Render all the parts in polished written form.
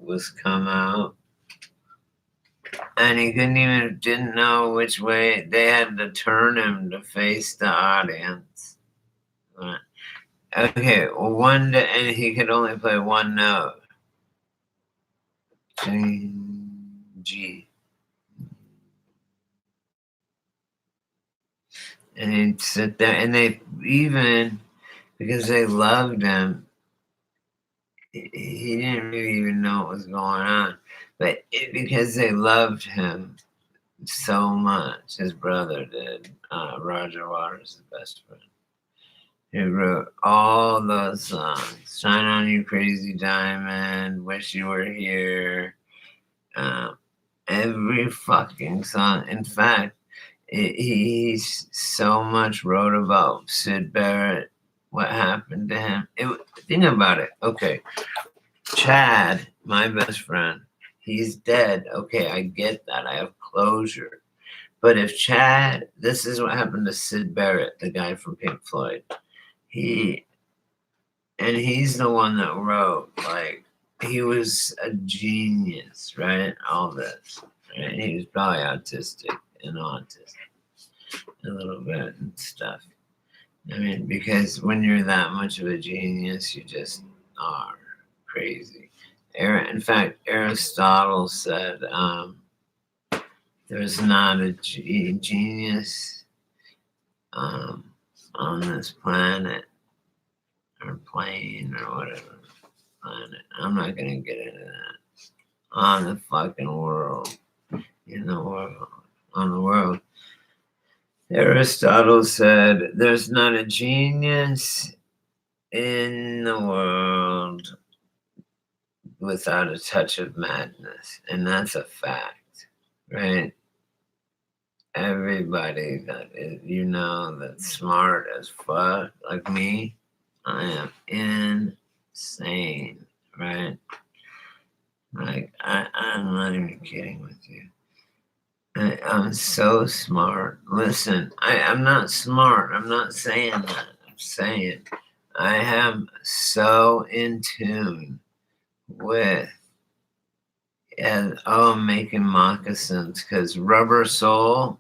was come out. And he didn't know which way. They had to turn him to face the audience. Okay, well, one day, and he could only play one note. G. And he'd sit there, and they even, because they loved him, he didn't really even know what was going on. But because they loved him so much, his brother did, Roger Waters, his best friend. He wrote all those songs. Shine On You Crazy Diamond, Wish You Were Here. Every fucking song. In fact, he so much wrote about Syd Barrett, what happened to him. Think about it. Okay. Chad, my best friend, he's dead. Okay, I get that. I have closure. But if Chad, this is what happened to Syd Barrett, the guy from Pink Floyd. He's the one that wrote, like, he was a genius, right? All this. Right? He was probably autistic and autistic a little bit and stuff. I mean, because when you're that much of a genius, you just are crazy. In fact, Aristotle said there's not a genius on this planet or plane or whatever planet. I'm not going to get into that. On the fucking world. In the world. On the world. Aristotle said there's not a genius in the world without a touch of madness. And that's a fact, right? Everybody that is, that's smart as fuck, like me, I am insane, right? Like, I'm not even kidding with you. I'm so smart. Listen, I'm not smart. I'm not saying that. I'm saying I am so in tune with, and I'm making moccasins because Rubber Soul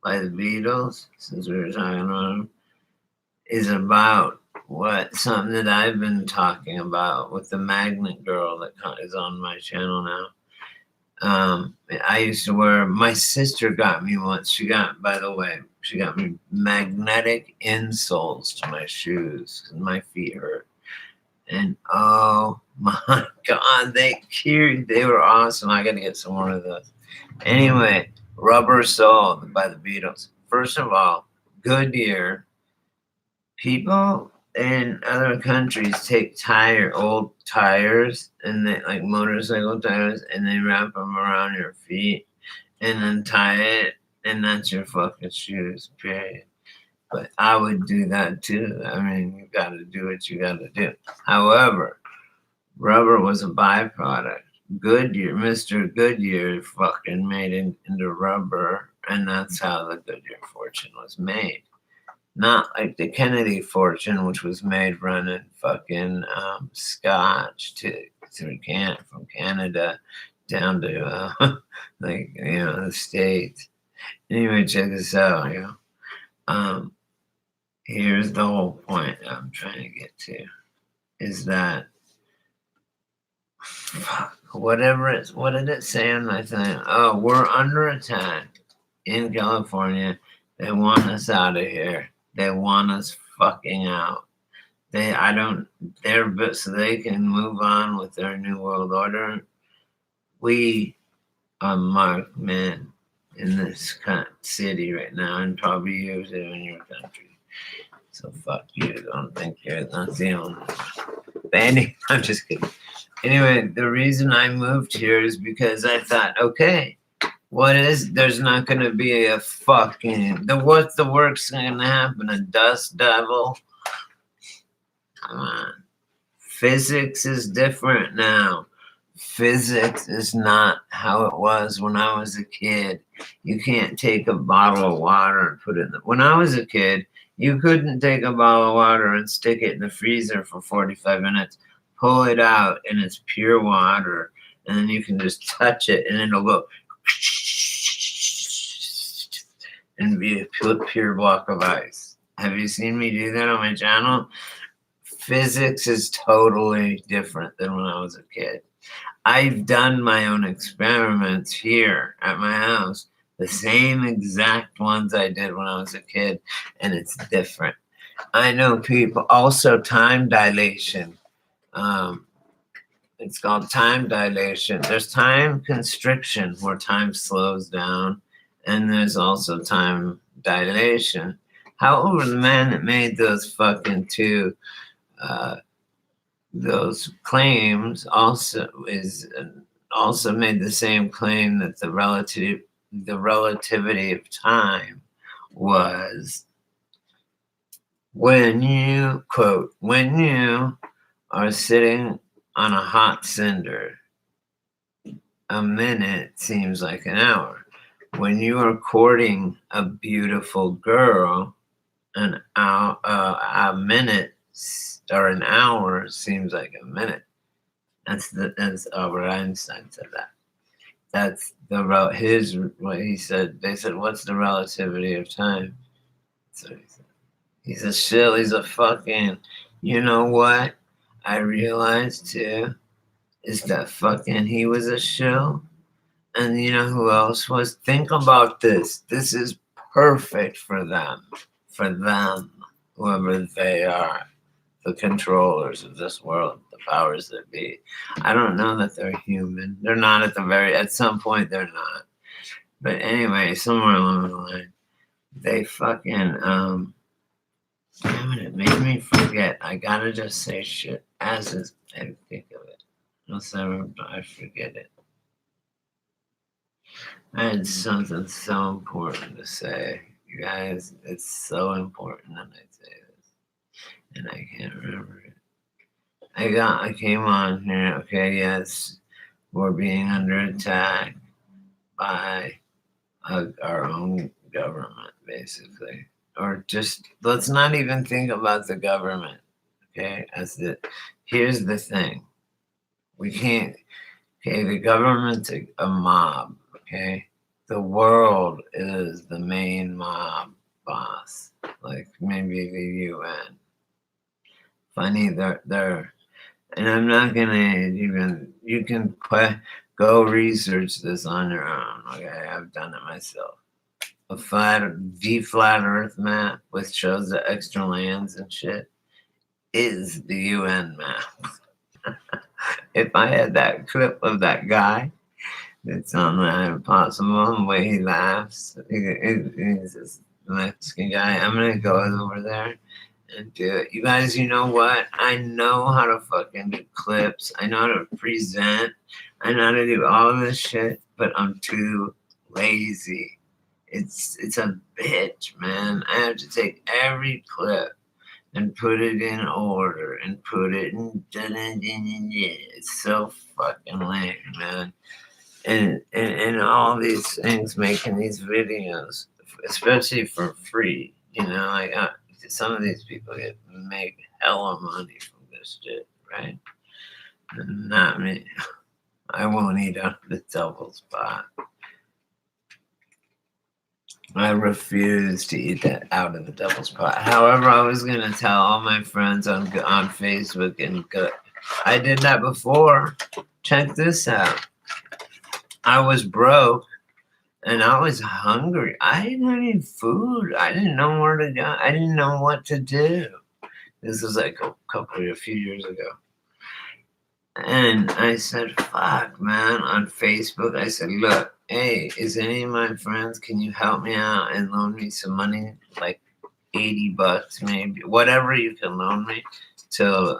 by the Beatles, since we were talking about them, is about something that I've been talking about with the Magnet Girl that is on my channel now. I used to wear, my sister got me once. By the way, she got me magnetic insoles to my shoes because my feet hurt. And oh my God, they were awesome. I got to get some more of those. Anyway, Rubber Soul by the Beatles. First of all, Goodyear. People in other countries take old tires, and they like motorcycle tires, and they wrap them around your feet and then tie it, and that's your fucking shoes, period. But I would do that too. I mean, you got to do what you got to do. However, rubber was a byproduct. Goodyear, Mr. Goodyear fucking made it into rubber, and that's how the Goodyear fortune was made. Not like the Kennedy fortune, which was made running fucking scotch from Canada down to the States. Anyway, check this out, here's the whole point I'm trying to get to, is that what did it say on my thing? Oh, we're under attack in California. They want us out of here. They want us fucking out. So they can move on with their new world order. We are marked men in this city right now, and probably you too in your country. So fuck you. Don't think you're not the only one. I'm just kidding. Anyway, the reason I moved here is because I thought, okay, there's not going to be a fucking, what's the worst going to happen? A dust devil? Come on. Physics is different now. Physics is not how it was when I was a kid. You can't take a bottle of water and put it when I was a kid, you couldn't take a bottle of water and stick it in the freezer for 45 minutes, pull it out, and it's pure water. and then you can just touch it, and it'll go and be a pure block of ice. Have you seen me do that on my channel? Physics is totally different than when I was a kid. I've done my own experiments here at my house, the same exact ones I did when I was a kid, and it's different. I know people also time dilation. It's called time dilation. There's time constriction where time slows down, and there's also time dilation. However, the man that made those fucking two those claims also made the same claim that the relativity of time was when you quote when you are sitting on a hot cinder, a minute seems like an hour. When you are courting a beautiful girl, a minute or an hour seems like a minute. That's Albert Einstein said that. That's what he said. They said, "What's the relativity of time?" So he said, he's a shill. He's a fucking. You know what? I realized too is that fucking he was a shill, and you know who else was? Think about this. This is perfect for them. For them, whoever they are. The controllers of this world, the powers that be. I don't know that they're human. They're not at some point they're not. But anyway, somewhere along the line, they fucking damn it made me forget. I gotta just say shit as is I think of it. Unless I forget it. I had something so important to say. You guys, it's so important that I say this. And I can't remember it. I came on here, okay, yes, we're being under attack by our own government, basically. Or just, let's not even think about the government, okay? Here's the thing. We can't, okay, the government's a mob, okay? The world is the main mob boss, like maybe the UN. Funny, they're and I'm not gonna even. You can go research this on your own. Okay, I've done it myself. The flat Earth map, which shows the extra lands and shit, is the UN map. If I had that clip of that guy that's on the Impossible, the way he laughs, he's this Mexican guy. I'm gonna go over there and do it. You guys, you know what? I know how to fucking do clips. I know how to present. I know how to do all this shit, but I'm too lazy. It's a bitch, man. I have to take every clip and put it in order and put it in. It's so fucking lame, man. And all these things making these videos, especially for free, you know, like some of these people make hella money from this shit, right? Not me. I won't eat out of the double spot. I refuse to eat that out of the double spot. However, I was gonna tell all my friends on Facebook and I did that before. Check this out. I was broke and I was hungry. I didn't have any food. I didn't know where to go. I didn't know what to do. This was like a few years ago. And I said, fuck, man, on Facebook. I said, look, hey, is any of my friends, can you help me out and loan me some money? Like $80 maybe. Whatever you can loan me till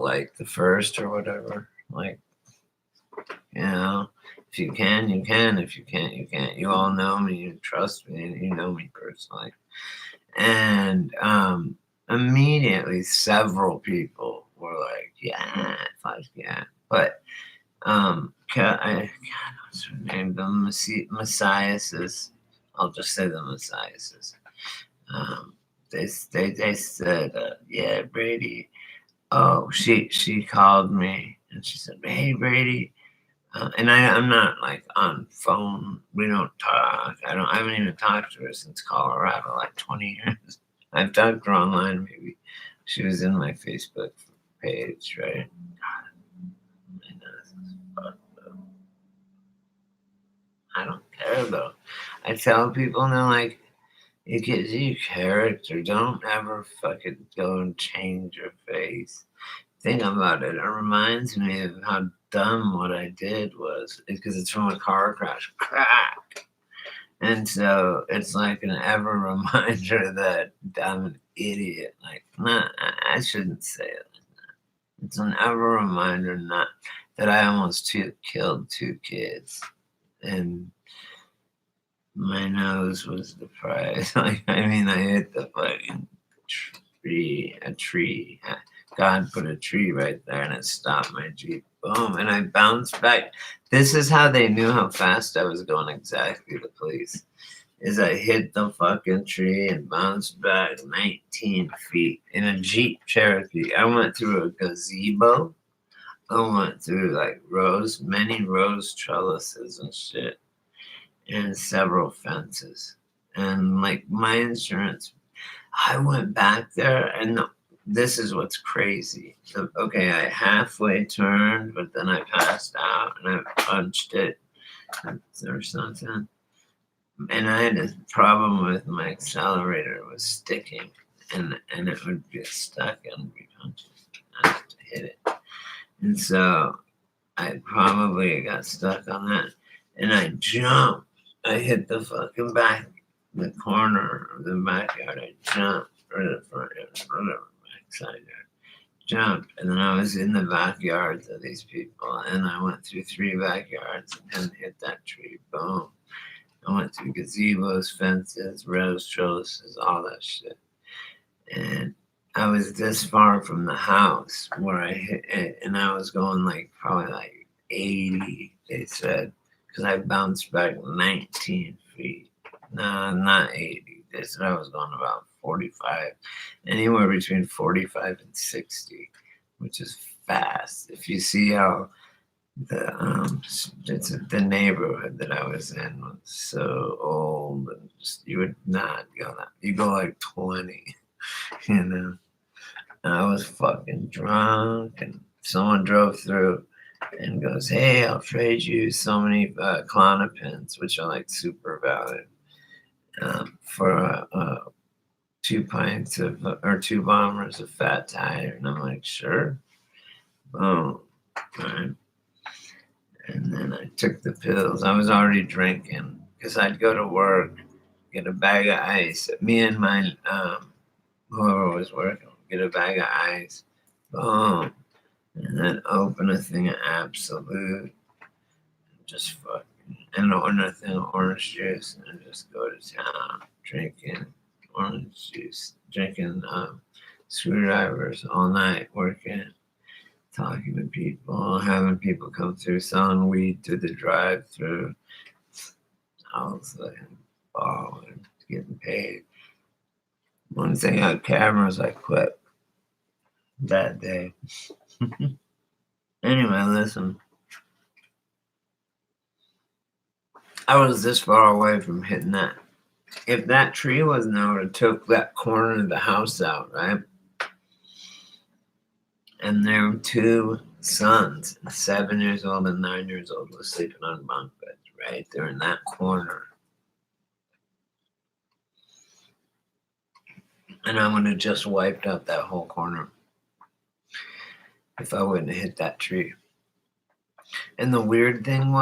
like the 1st or whatever. Like, you know, if you can, you can. If you can't, you can't. You all know me. You trust me. And you know me personally. And immediately, several people were like, "Yeah, fuck yeah." But what's her name? The Messiahs. I'll just say the Messiahs. They said, "Yeah, Brady." Oh, she called me And she said, "Hey, Brady." And I'm not like on phone. We don't talk. I haven't even talked to her since Colorado, like 20 years. I've talked to her online, maybe. She was in my Facebook page, right? My nose is fucked up. I don't care though. I tell people, and they're like, it gives you character. Don't ever fucking go and change your face. Think about it. It reminds me of how dumb what I did was, because it's from a car crash. Crack. And so it's like an ever reminder that I'm an idiot. Like, nah, I shouldn't say it. It's an ever reminder not that I almost killed 2 kids. And my nose was the prize. Like, I mean, I hit the fucking a tree. God put a tree right there and it stopped my Jeep. Boom. And I bounced back. This is how they knew how fast I was going exactly, the police. Is I hit the fucking tree and bounced back 19 feet in a Jeep Cherokee. I went through a gazebo. I went through like many rose trellises and shit, and several fences. And like my insurance, I went back there, and this is what's crazy. Okay, I halfway turned, but then I passed out and I punched it or something. And I had a problem with my accelerator was sticking, and it would get stuck and be punched. I had to hit it, and so I probably got stuck on that, and I jumped. I hit the fucking the corner of the backyard. I jumped, or the front, whatever, backside yard. Jumped, and then I was in the backyards of these people, and I went through 3 backyards and hit that tree. Boom. I went through gazebos, fences, rose trellises, all that shit. And I was this far from the house where I hit it, and I was going like probably like 80, they said, because I bounced back 19 feet. No, not 80. They said I was going about 45, anywhere between 45 and 60, which is fast. If you see how the neighborhood that I was in was so old, and just, you would not go that. You go like 20, you know. And I was fucking drunk, and someone drove through and goes, "Hey, I'll trade you so many Klonopins, which are like super valued, for 2 pints of or 2 bombers of Fat Tire." And I'm like, "Sure." Boom. Right. And then I took the pills. I was already drinking because I'd go to work, get a bag of ice. Me and my whoever was working, get a bag of ice, boom, and then open a thing of Absolute, just fucking, and order a thing of orange juice, and just go to town drinking orange juice, drinking screwdrivers all night, working, talking to people, having people come through, selling weed through the drive-through. I was like, balling, getting paid. Once they got cameras, I quit that day. Anyway, listen. I was this far away from hitting that. If that tree wasn't there, it took that corner of the house out, right? And there were 2 sons, 7 years old and 9 years old, was sleeping on bunk beds, right? They're in that corner. And I would have just wiped out that whole corner if I wouldn't have hit that tree. And the weird thing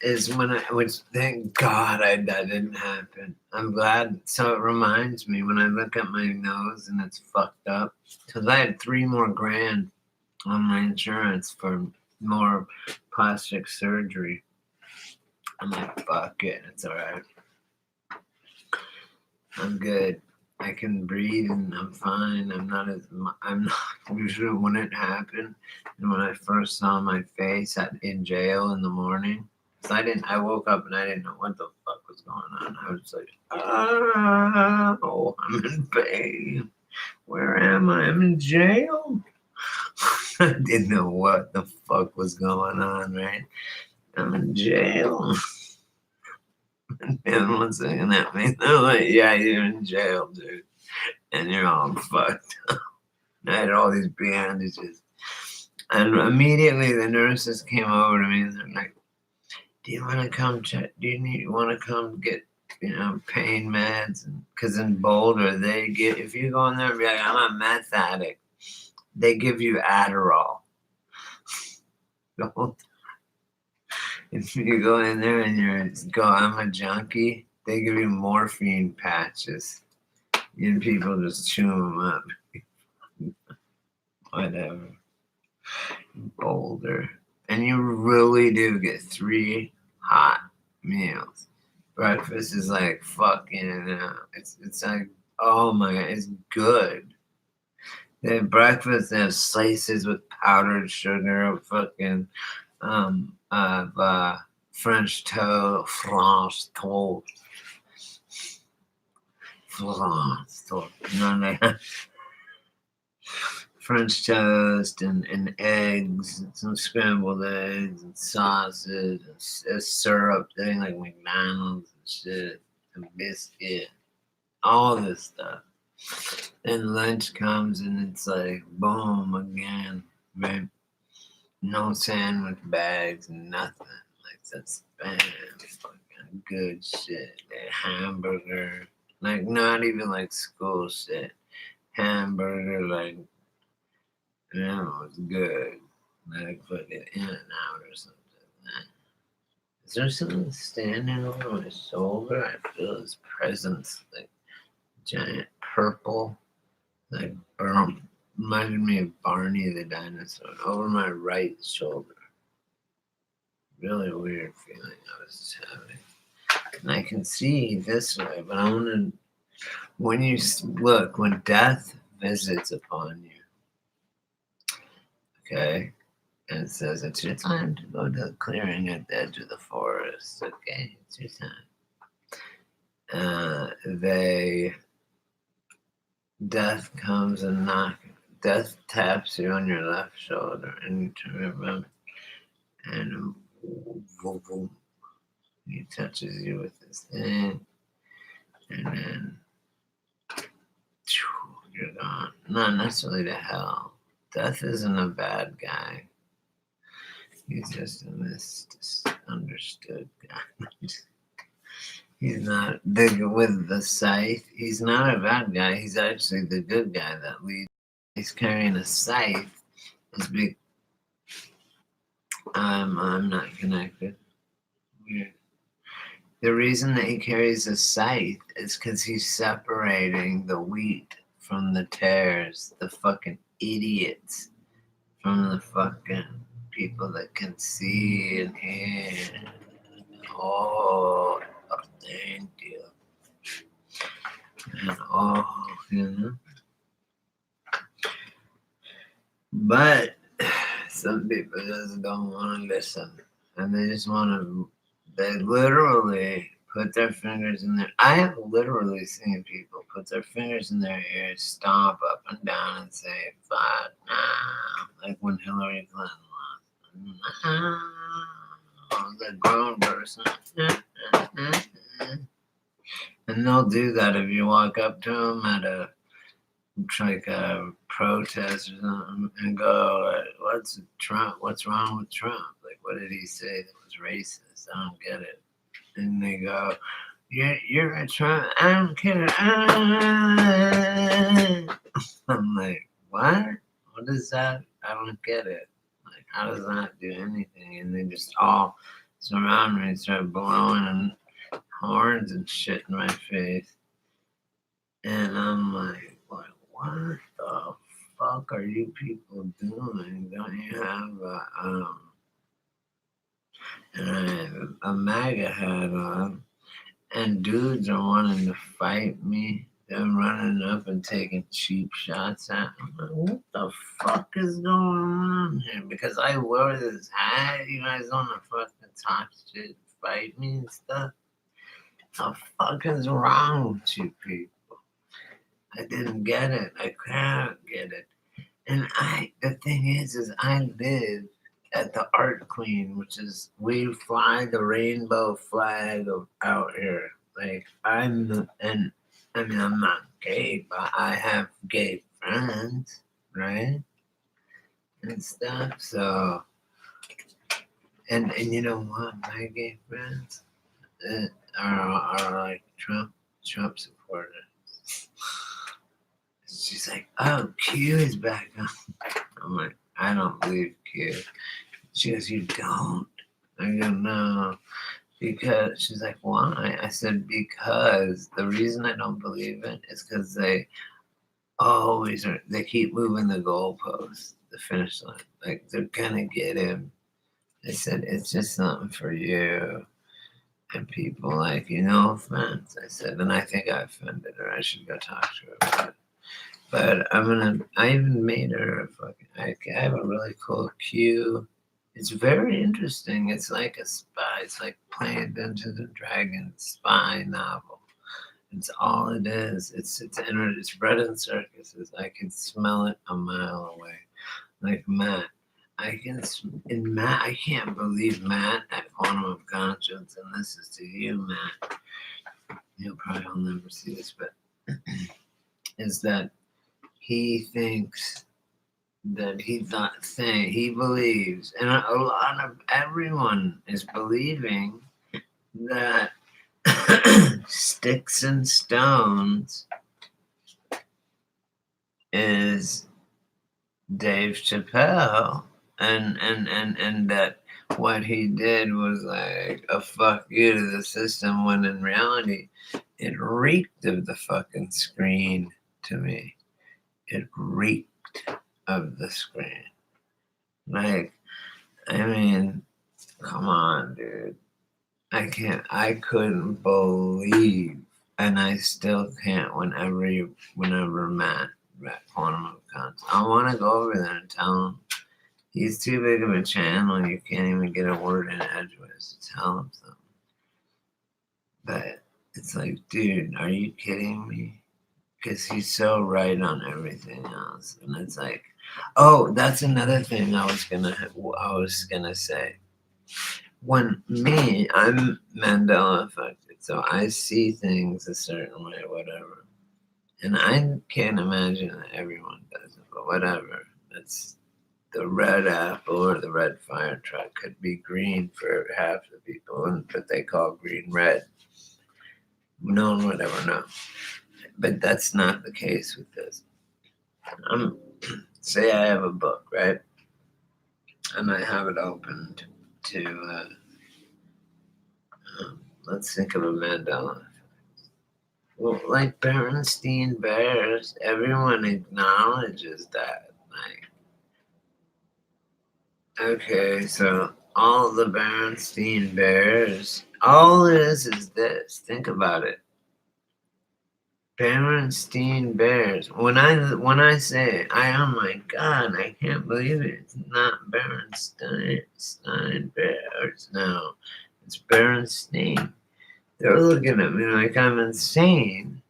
is when I was, thank God that didn't happen. I'm glad. So it reminds me when I look at my nose and it's fucked up, because I had $3 more grand on my insurance for more plastic surgery. I'm like, fuck it, it's all right. I'm good. I can breathe and I'm fine. I'm not usually when it happened and when I first saw my face in jail in the morning. I woke up and I didn't know what the fuck was going on. I was like, oh, I'm in pain. Where am I? I'm in jail. I didn't know what the fuck was going on, right? I'm in jail. And everyone's looking at me. They're like, yeah, you're in jail, dude. And you're all fucked. I had all these bandages. And immediately the nurses came over to me and they're like, do you want to come check? Do you want to come get, pain meds? Because in Boulder, they get, if you go in there and be like, I'm a meth addict, they give you Adderall. If you go in there and I'm a junkie, they give you morphine patches. And people just chew them up. Whatever. Boulder. And you really do get 3 hot meals. Breakfast is like fucking, it's like, oh my God, it's good. They have breakfast, they have slices with powdered sugar, of fucking, French toast, French toast and eggs, and some scrambled eggs and sausage and a syrup thing like McDonald's and shit, and biscuit, all this stuff. Then lunch comes and it's like boom again, right? No sandwich bags, nothing. Like that's bam, fucking good shit. Hamburger, like not even like school shit. Hamburger, like it's good. Like fucking In and Out or something. Is there something standing over my shoulder? I feel his presence, like giant purple, like reminded me of Barney the dinosaur over my right shoulder. Really weird feeling I was having. And I can see this way, but I want to. When you look, when death visits upon you, okay, and it says it's your time to go to the clearing at the edge of the forest. Okay, it's your time. Death comes and death taps you on your left shoulder, and you turn around, and boom, boom, he touches you with his thing, and then you're gone. Not necessarily to hell. Death isn't a bad guy. He's just a misunderstood guy. He's not with the scythe. He's not a bad guy. He's actually the good guy that leads. He's carrying a scythe. It's big. I'm not connected. Weird. The reason that he carries a scythe is because he's separating the wheat from the tares. The fucking idiots from the fucking people that can see and hear. Oh, thank you. And But some people just don't want to listen. And they just want to, they literally put their fingers in their, I have literally seen people put their fingers in their ears, stomp up and down and say, "Fuck nah," like when Hillary Clinton lost. The grown person. And they'll do that if you walk up to them at a protest or something and go, what's Trump? What's wrong with Trump? Like, what did he say that was racist? I don't get it. And they go, you're a Trump. I don't care. I'm like, what? What is that? I don't get it. Like, how does that do anything? And they just all surround me and start blowing horns and shit in my face. And I'm like, what the fuck are you people doing? Don't you have a MAGA hat on? And dudes are wanting to fight me. They're running up and taking cheap shots at me. I'm like, what the fuck is going on here? Because I wear this hat, you guys want to fucking talk shit, fight me and stuff? The fuck is wrong with you people? I didn't get it. I can't get it. And the thing is I live at the Art Queen, which is we fly the rainbow flag out here. Like and I mean I'm not gay, but I have gay friends, right? And stuff. So and you know what, my gay friends uh, are like Trump supporters. She's like, oh, Q is back on. I'm like, I don't believe Q. She goes, you don't? I go, no. Because she's like, why? I said, because the reason I don't believe it is because they always are, they keep moving the goalposts, the finish line. Like, they're gonna get him. I said, it's just something for you. And people like, no offense. I said, and I think I offended her. I should go talk to her about it. But I even made her a fucking, I have a really cool cue. It's very interesting. It's like a spy. It's like playing Dungeons and Dragons spy novel. It's all it is. It's bread and circuses. I can smell it a mile away. Like Matt. In Matt, I can't believe Matt at Quantum of Conscience, and this is to you, Matt. You'll probably never see this, but is that he thinks that he believes, and a lot of everyone is believing that Sticks and Stones is Dave Chappelle, and that what he did was like a fuck you to the system, when in reality it reeked of the fucking screen to me. It reeked of the screen. Like, I mean, come on, dude. I couldn't believe, and I still can't whenever Matt Quantum of Cons. I want to go over there and tell him he's too big of a channel. You can't even get a word in edgeways to tell him something. But it's like, dude, are you kidding me? Because he's so right on everything else, and it's like, oh, that's another thing I was gonna say. When I'm Mandela affected, so I see things a certain way, whatever. And I can't imagine that everyone does it, but whatever. That's the red apple or the red fire truck could be green for half the people, but they call green red. No one would ever know. But that's not the case with this. Say I have a book, right? And I have it opened to let's think of a Mandela. Well, like Berenstein Bears, everyone acknowledges that. Like, okay, so all the Berenstein Bears, all it is this. Think about it. Berenstein Bears. When I say it, oh my god, I can't believe it. It's not Berenstein Bears. No, it's Berenstein. They're looking at me like I'm insane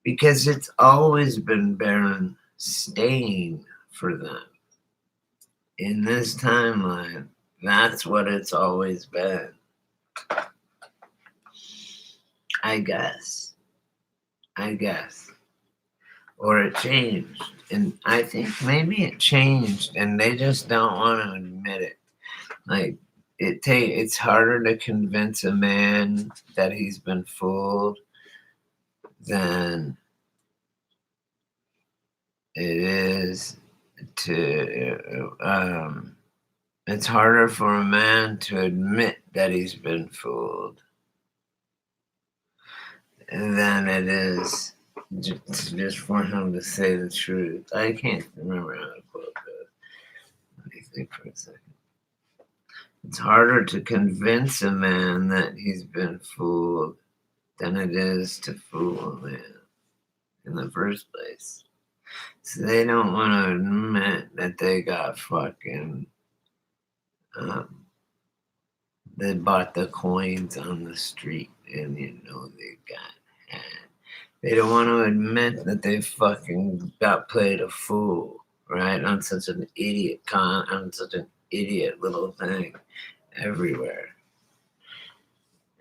because it's always been Berenstain for them. In this timeline, that's what it's always been. I guess. Or it changed. And I think maybe it changed and they just don't want to admit it. Like, it's harder to convince a man that he's been fooled than it is to it's harder for a man to admit that he's been fooled than it is just for him to say the truth. I can't remember how to quote that. Let me think for a second. It's harder to convince a man that he's been fooled than it is to fool a man in the first place. So they don't want to admit that they got fucking, they bought the coins on the street and they got had. They don't want to admit that they fucking got played a fool. right? On such an on such an idiot little thing everywhere.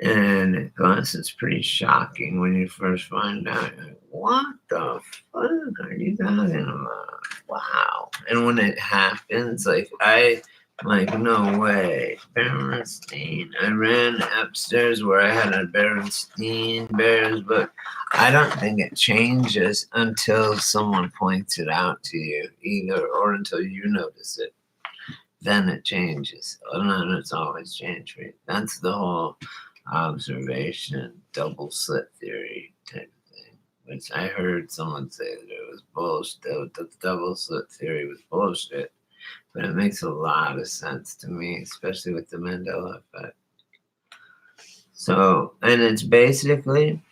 And plus, it's pretty shocking when you first find out. You're like, what the fuck are you talking about? Wow. And when it happens, like, no way. Berenstein. I ran upstairs where I had a Berenstein Bears book. I don't think it changes until someone points it out to you, either, or until you notice it. Then it changes. And then it's always changed for you. That's the whole observation, double slit theory type of thing, which I heard someone say that it was bullshit, that the double slit theory was bullshit, but it makes a lot of sense to me, especially with the Mandela effect. So, and it's basically,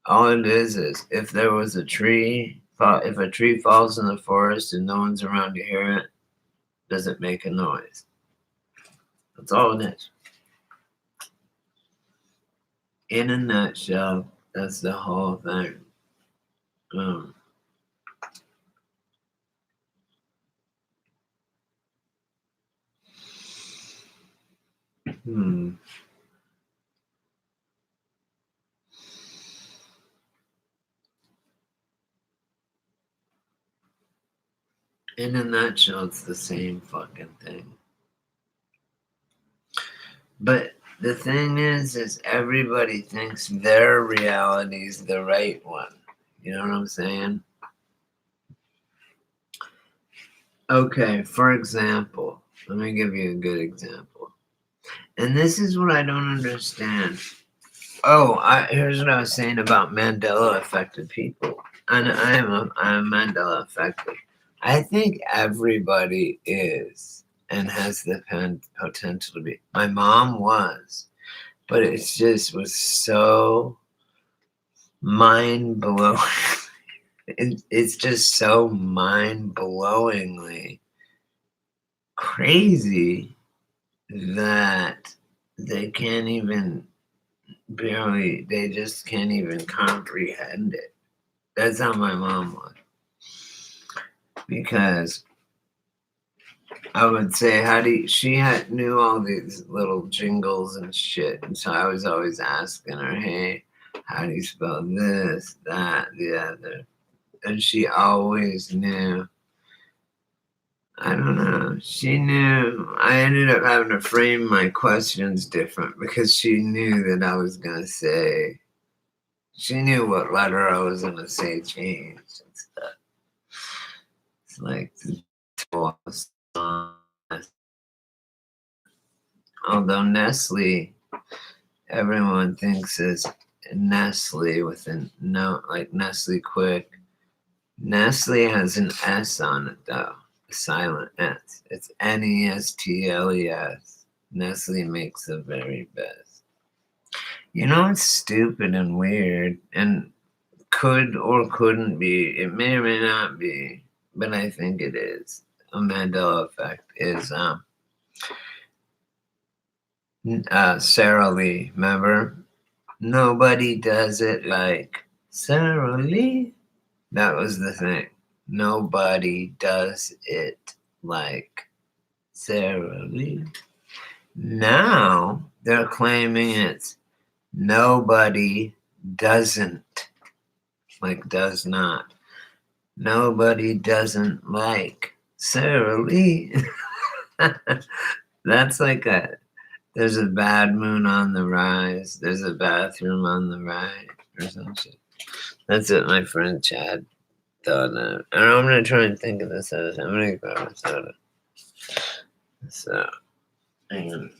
all it is if there was a tree, if a tree falls in the forest and no one's around to hear it, does it make a noise? That's all it is. In a nutshell, that's the whole thing. Hmm. In a nutshell, it's the same fucking thing. But the thing is everybody thinks their reality is the right one. You know what I'm saying? Okay, for example, let me give you a good example. And this is what I don't understand. Here's what I was saying about Mandela affected people. And I'm Mandela affected. I think everybody is and has the potential to be. My mom was, but it just was so mind blowing. It's just so mind blowingly crazy that they can't even they just can't even comprehend it. That's how my mom was. Because I would say, knew all these little jingles and shit. And so I was always asking her, hey, how do you spell this, that, the other? And she always knew. I don't know. She knew. I ended up having to frame my questions different because she knew that I was going to say, she knew what letter I was going to say changed and stuff. It's like, although Nestle, everyone thinks is Nestle with a no, like Nestle Quick. Nestle has an S on it though, a silent S. It's Nestles. Nestle makes the very best. You know, it's stupid and weird and could or couldn't be. It may or may not be, but I think it is. A Mandela effect is Sara Lee, remember? Nobody does it like Sara Lee. That was the thing. Nobody does it like Sara Lee. Now they're claiming it's nobody doesn't, like does not. Nobody doesn't like Sara Lee. That's like there's a bad moon on the rise. There's a bathroom on the right or some shit. That's what my friend Chad thought of. And I'm going to try and think of this other time. I'm going to grab a soda. So, hang on.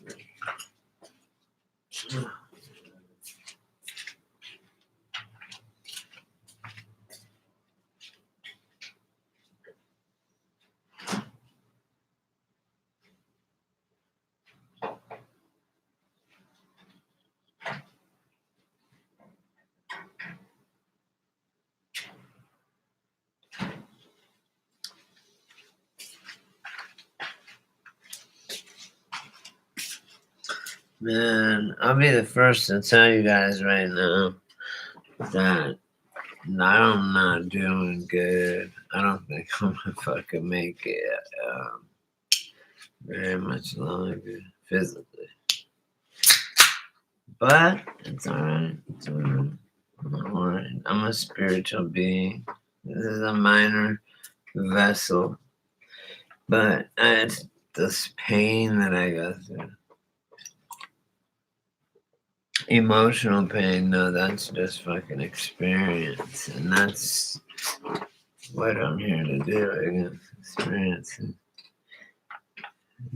Man, I'll be the first to tell you guys right now that I'm not doing good. I don't think I'm gonna fucking make it very much longer physically. But it's alright. It's alright. I'm alright. I'm a spiritual being. This is a minor vessel. But it's this pain that I go through. Emotional pain, no, that's just fucking experience. And that's what I'm here to do, I guess. Experience.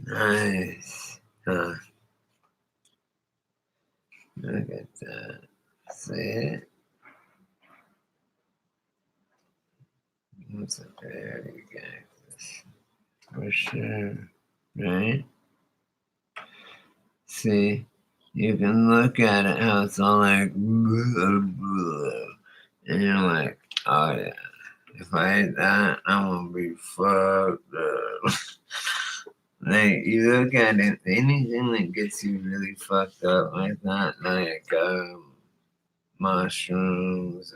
Nice. Huh. Look at that. See it? It's a very cactus. For sure. Right? See? You can look at it how it's all like, blah, blah, and you're like, oh yeah, if I ate that, I'm gonna be fucked up. Like, you look at it, anything that gets you really fucked up like that, like mushrooms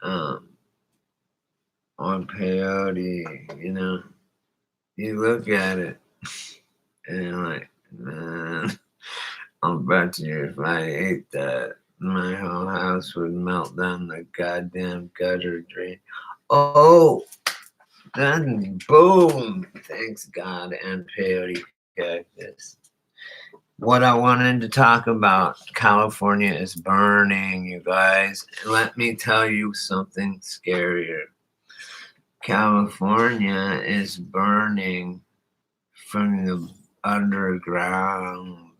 um, or peyote, you know, you look at it and you're like, man, I'll bet you if I ate that, my whole house would melt down the goddamn gutter drain. Oh, then boom! Thanks God and peyote cactus. What I wanted to talk about, California is burning, you guys. Let me tell you something scarier. California is burning from the underground.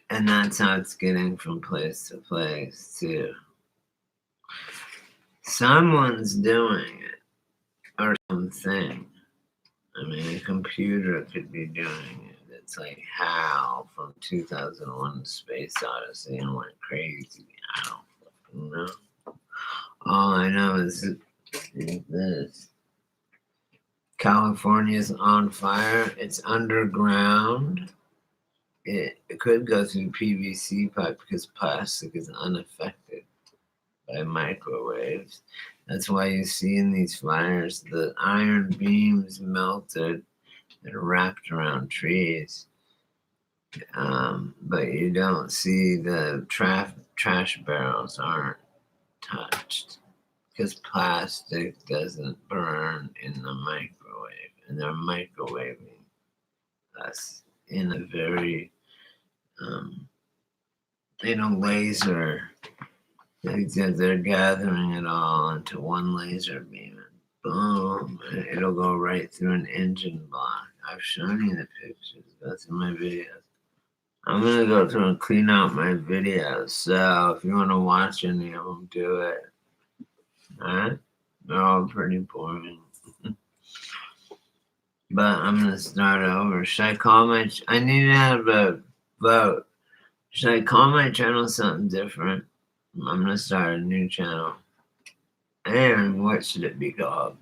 And that's how it's getting from place to place, too. Someone's doing it, or something. I mean, a computer could be doing it. It's like HAL from 2001 Space Odyssey and went crazy. I don't fucking know. All I know is this. California's on fire. It's underground. It could go through PVC pipe because plastic is unaffected by microwaves. That's why you see in these fires the iron beams melted and wrapped around trees. But you don't see the trash barrels aren't touched because plastic doesn't burn in the microwave, and they're microwaving us in a very laser. They're gathering it all into one laser beam, and boom, it'll go right through an engine block. I've shown you the pictures. That's in my videos. I'm gonna go through and clean out my videos. So if you want to watch any of them, do it. Alright? They're all pretty boring. But I'm gonna start over. Should I call my? I need to have a vote. Should I call my channel something different? I'm gonna start a new channel. And what should it be called?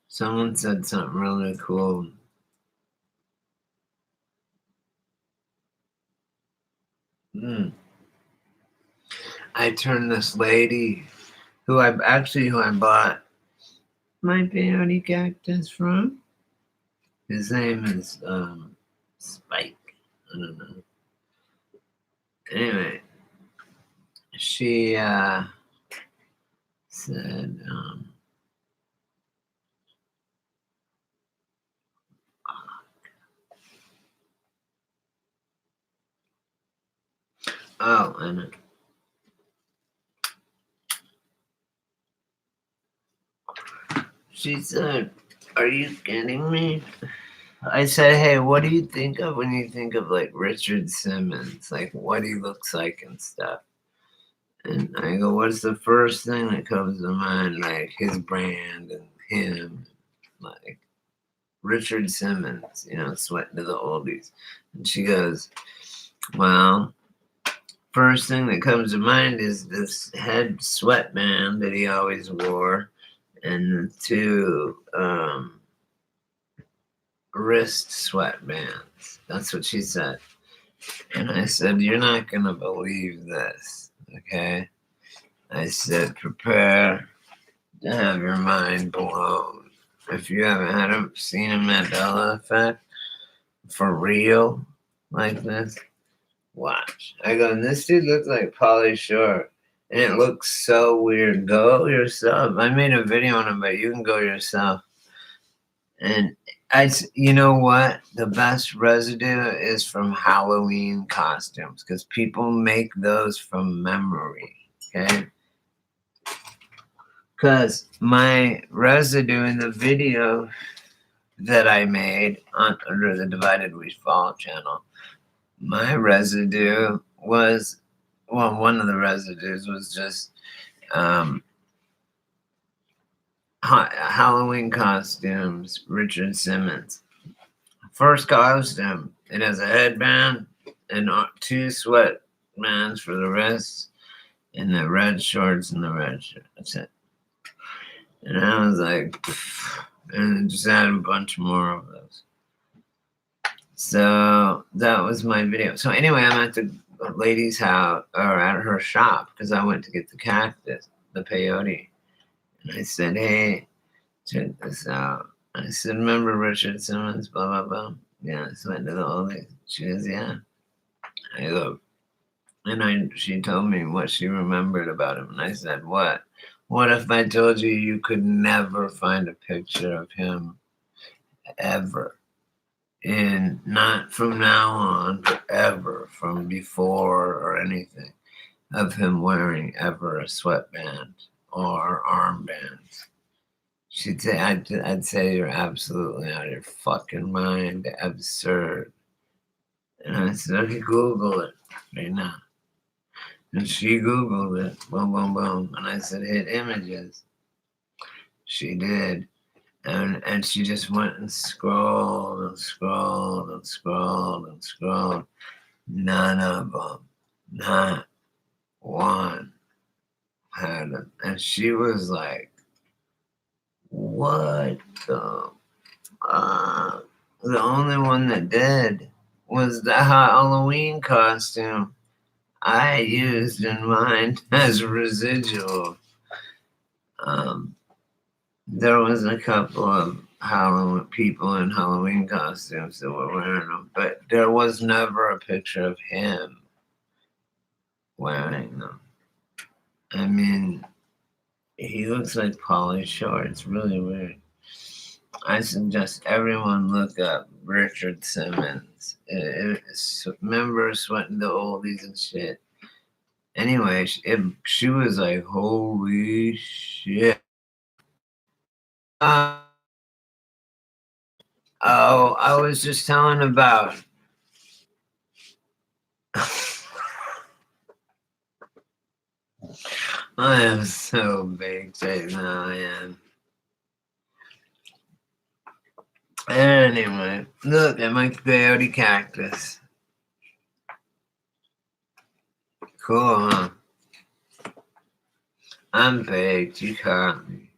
Someone said something really cool. I turned this lady who I bought my peyote cactus from. His name is Spike. I don't know. Anyway, she said oh, I know. She said, "Are you kidding me?" I said, "Hey, what do you think of when you think of like Richard Simmons, like what he looks like and stuff?" And I go, "What's the first thing that comes to mind? Like his brand and him, like Richard Simmons, sweating to the oldies." And she goes, "Well, first thing that comes to mind is this head sweatband that he always wore, and the two wrist sweatbands. That's what she said. And I said, you're not going to believe this, okay? I said, prepare to have your mind blown. If you haven't seen a Mandela effect for real like this, watch. I go, and this dude looks like Pauly Shore. And it looks so weird. Go yourself. I made a video on it, but you can go yourself. And you know what? The best residue is from Halloween costumes because people make those from memory. Okay. Because my residue in the video that I made under the Divided We Fall channel, my residue was, well, one of the residues was just Halloween costumes, Richard Simmons. First costume, it has a headband and 2 sweatbands for the wrists and the red shorts and the red shirt. That's it. And I was like, and it just had a bunch more of those. So that was my video. So anyway, I'm at the lady's house, or at her shop, because I went to get the cactus, the peyote. And I said, hey, check this out. I said, remember Richard Simmons, blah, blah, blah. Yeah, so I went to the oldie. She goes, yeah. I go, and she told me what she remembered about him. And I said, what? What if I told you you could never find a picture of him ever? And not from now on, but ever, from before or anything, of him wearing ever a sweatband or armbands. She'd say, I'd say you're absolutely out of your fucking mind, absurd. And I said, okay, Google it right now. And she Googled it, boom, boom, boom. And I said, hit images. She did. And she just went and scrolled and scrolled and scrolled and scrolled. None of them, not one, had them. And she was like, what the fuck? The only one that did was the Halloween costume I used in mine as residual. There was a couple of Halloween people in Halloween costumes that were wearing them, but there was never a picture of him wearing them. I mean, he looks like Pauly Shore. It's really weird. I suggest everyone look up Richard Simmons. Remember Sweating the Oldies and shit. Anyway, she was like, holy shit. Oh, I was just telling about. I am so baked right now, I am. Anyway, look at my peyote cactus. Cool, huh? I'm baked. You caught me.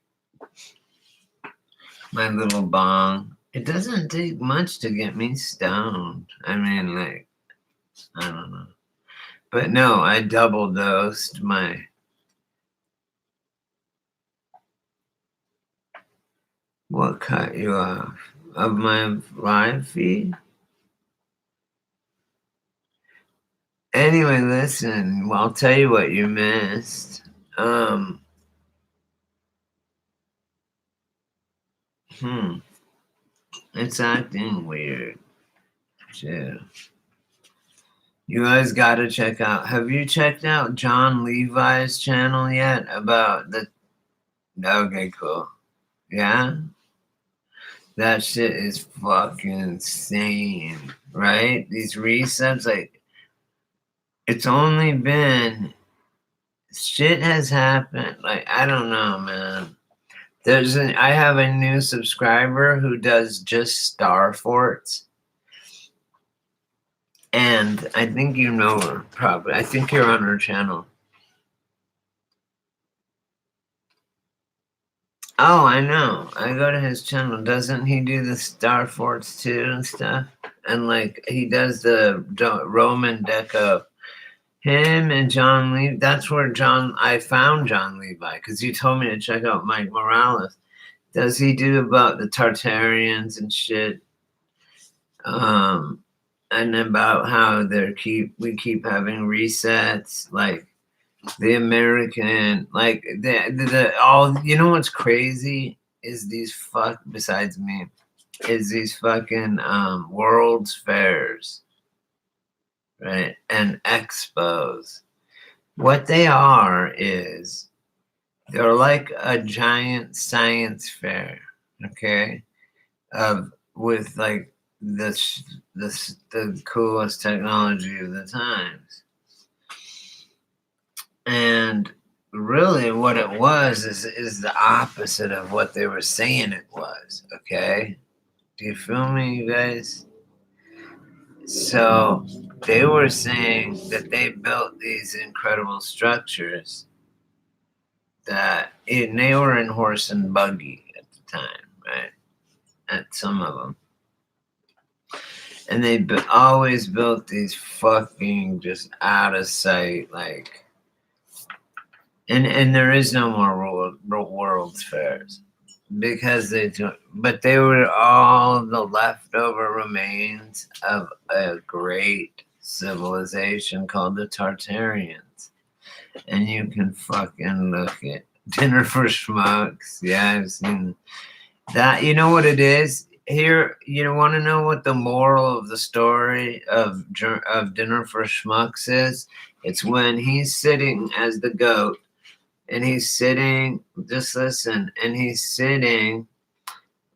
My little bong. It doesn't take much to get me stoned. I mean, like, I don't know. But no, I double dosed my. What cut you off? Of my live feed? Anyway, listen, well, I'll tell you what you missed. It's acting weird, too. You guys gotta check out. Have you checked out John Levi's channel yet? About the. Okay, cool. Yeah? That shit is fucking insane, right? These resets, like, it's only been. Shit has happened. Like, I don't know, man. I have a new subscriber who does just star forts. And I think you know her, probably. I think you're on her channel. Oh, I know. I go to his channel. Doesn't he do the Star Force 2 and stuff? And like he does the Roman Deco. Him and John Levi. That's where I found John Levi because you told me to check out Mike Morales. Does he do about the Tartarians and shit? And about how we keep having resets, like the American, like the all. You know what's crazy is these besides me, is these fucking World's Fairs, right? And expos. What they are is they're like a giant science fair, okay? Of with like the coolest technology of the times. And really what it was is the opposite of what they were saying it was, okay? Do you feel me, you guys? So they were saying that they built these incredible structures and they were in horse and buggy at the time, right? At some of them. And they always built these fucking just out of sight, like, and there is no more World's Fairs because but they were all the leftover remains of a great civilization called the Tartarians. And you can fucking look at Dinner for Schmucks. Yeah, I've seen that. You know what it is? Here, you want to know what the moral of the story of Dinner for Schmucks is? It's when he's sitting as the goat, and he's sitting. Just listen, and he's sitting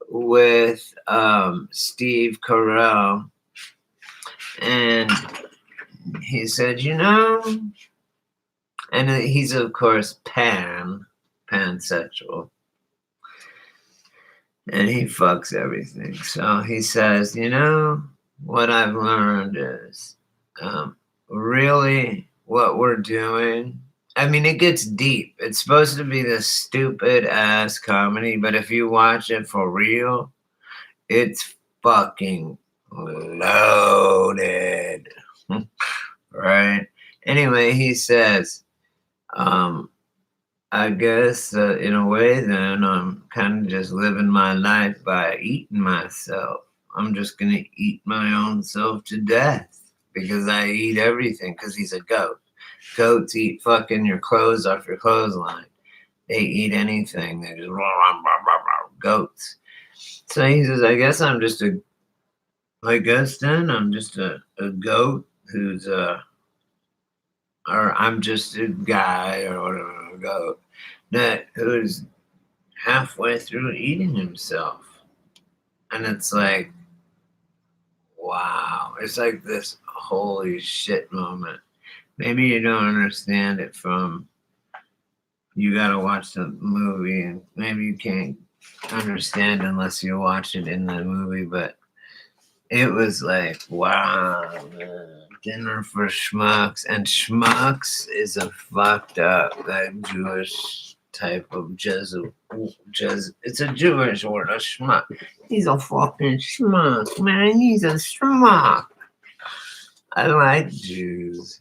with Steve Carell, and he said, and he's of course pansexual. And he fucks everything. So he says, what I've learned is really what we're doing. I mean, it gets deep. It's supposed to be this stupid ass comedy, but if you watch it for real, it's fucking loaded. Right? Anyway, he says, I guess in a way, then I'm kind of just living my life by eating myself. I'm just going to eat my own self to death because I eat everything because he's a goat. Goats eat fucking your clothes off your clothesline. They eat anything. They just goats. So he says, I guess I'm just a goat who's or I'm just a guy or whatever, a goat who's halfway through eating himself. And it's like, wow. It's like this holy shit moment. Maybe you don't understand it you got to watch the movie, and maybe you can't understand unless you watch it in the movie, but it was like, wow, man. Dinner for Schmucks. And Schmucks is a fucked up, like, Jewish type of it's a Jewish word, a schmuck. He's a fucking schmuck, man. He's a schmuck. I like Jews.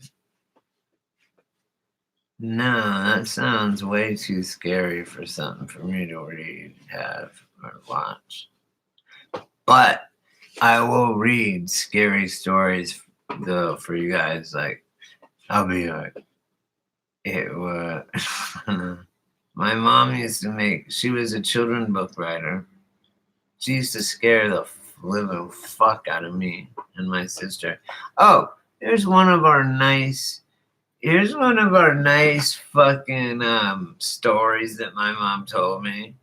No, that sounds way too scary for something for me to read, have, or watch. But I will read scary stories though for you guys. Like, I'll be like, it was. My mom used to she was a children's book writer. She used to scare the living fuck out of me and my sister. Oh, here's one of our nice fucking stories that my mom told me.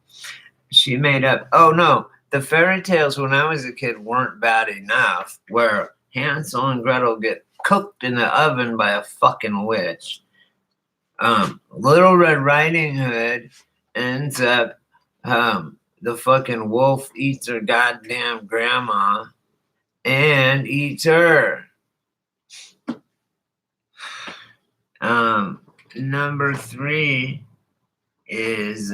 She made up. Oh no, the fairy tales when I was a kid weren't bad enough. Where Hansel and Gretel get cooked in the oven by a fucking witch. Little Red Riding Hood ends up, the fucking wolf eats her goddamn grandma and eats her. Number 3 is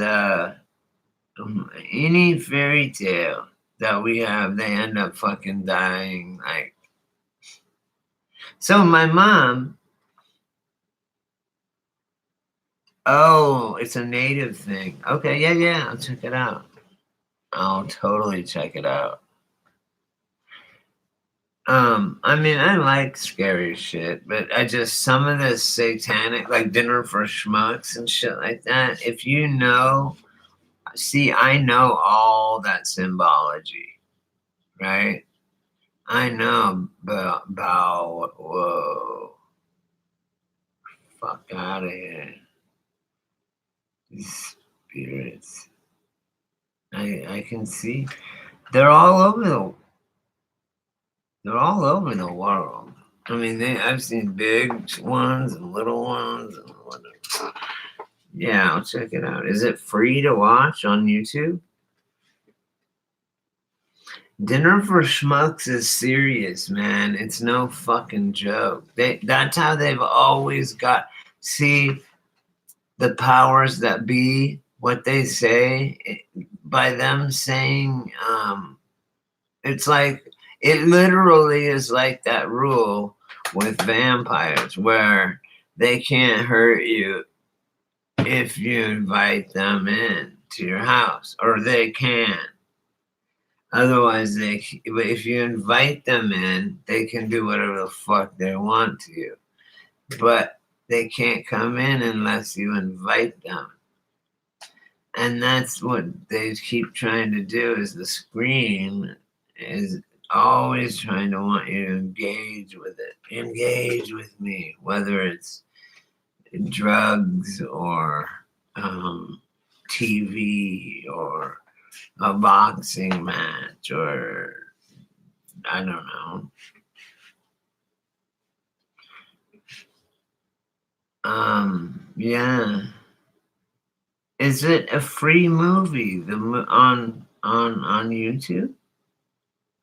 Any fairy tale that we have, they end up fucking dying. Like, so my mom, oh, it's a native thing. Okay, yeah, I'll check it out. I'll totally check it out. I mean, I like scary shit, but I just some of the satanic, like Dinner for Schmucks and shit like that. If you know, see, I know all that symbology, right? I know about whoa, fuck out of here. These spirits, I can see they're all over the world. I mean, I've seen big ones and little ones and whatever. Yeah, I'll check it out. Is it free to watch on YouTube? Dinner for Schmucks is serious, man. It's no fucking joke. That's how they've always got. See, the powers that be, what they say, by them saying, it's like, it literally is like that rule with vampires where they can't hurt you if you invite them in to your house, or they can. Otherwise, if you invite them in, they can do whatever the fuck they want to you. But they can't come in unless you invite them. And that's what they keep trying to do. Is the screen is always trying to want you to engage with it. Engage with me, whether it's drugs or TV or a boxing match or I don't know. Yeah. Is it a free movie? On YouTube?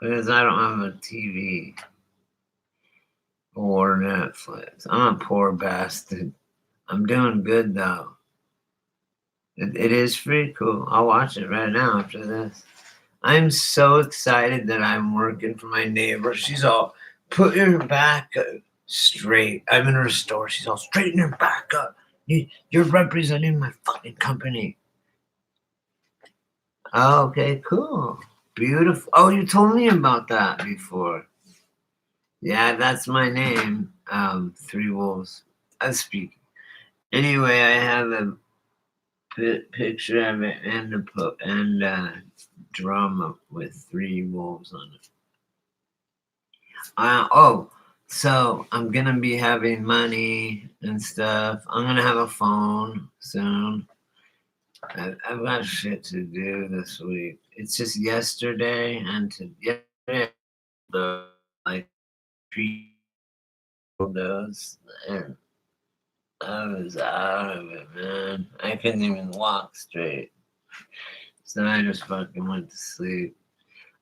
Because I don't have a TV or Netflix. I'm a poor bastard. I'm doing good though. It is free. Cool. I'll watch it right now after this. I'm so excited that I'm working for my neighbor. She's all, put your back straight. I'm in her store. She's all, straighten your back up. You're representing my fucking company. Oh, okay, cool. Beautiful. Oh, you told me about that before. Yeah, that's my name. Three Wolves. I speak. Anyway, I have a picture of it and drama with three wolves on it. Oh, so I'm gonna be having money and stuff. I'm gonna have a phone soon. I've got shit to do this week. It's just yesterday and yesterday the like three does and I was out of it, man. I couldn't even walk straight. So I just fucking went to sleep.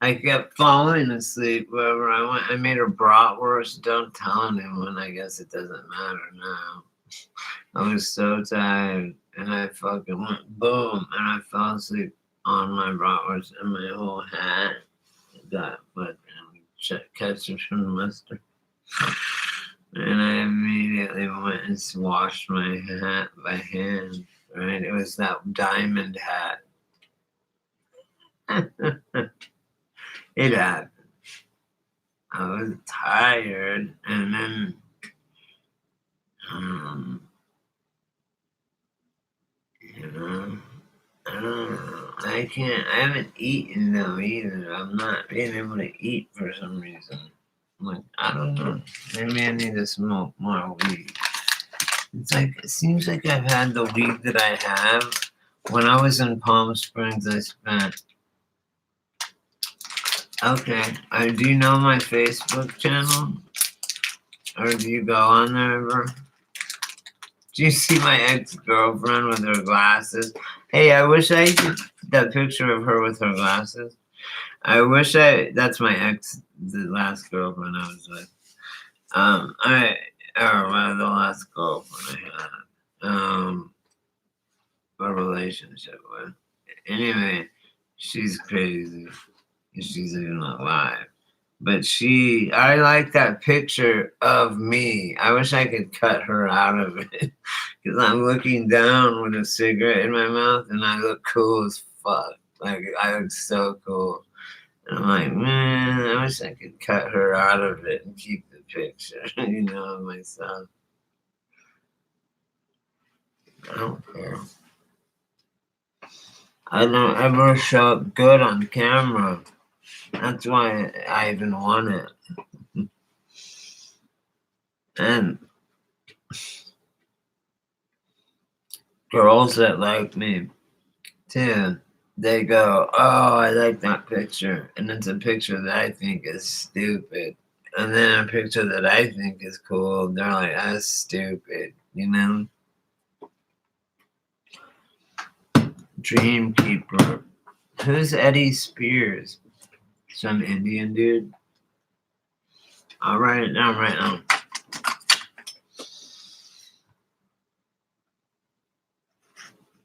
I kept falling asleep wherever I went. I made a bratwurst. Don't tell anyone. I guess it doesn't matter now. I was so tired, and I fucking went boom, and I fell asleep on my bratwurst, and my whole hat got fucking ketchup from the mustard. And I immediately went and washed my hat by hand. Right, it was that diamond hat. It happened. I was tired, and then um, you know, I don't know. I can't. I haven't eaten though either. I'm not being able to eat for some reason. I'm like, I don't know. Maybe I need to smoke more weed. It's like it seems like I've had the weed that I have. When I was in Palm Springs, I spent. Okay, do you know my Facebook channel? Or do you go on there ever? Do you see my ex-girlfriend with her glasses? Hey, I wish I could that picture of her with her glasses. That's my ex, the last girlfriend I was with. The last girlfriend I had, a relationship with. Anyway, she's crazy. She's even alive. But I like that picture of me. I wish I could cut her out of it. Because I'm looking down with a cigarette in my mouth and I look cool as fuck. Like, I look so cool. And I'm like, man, I wish I could cut her out of it and keep the picture, of myself. I don't care. I don't ever show up good on camera. That's why I even want it. And girls that like me, too, they go, oh, I like that picture. And it's a picture that I think is stupid. And then a picture that I think is cool, they're like, that's stupid, Dreamkeeper. Who's Eddie Spears? Some Indian dude? I'll write it down right now.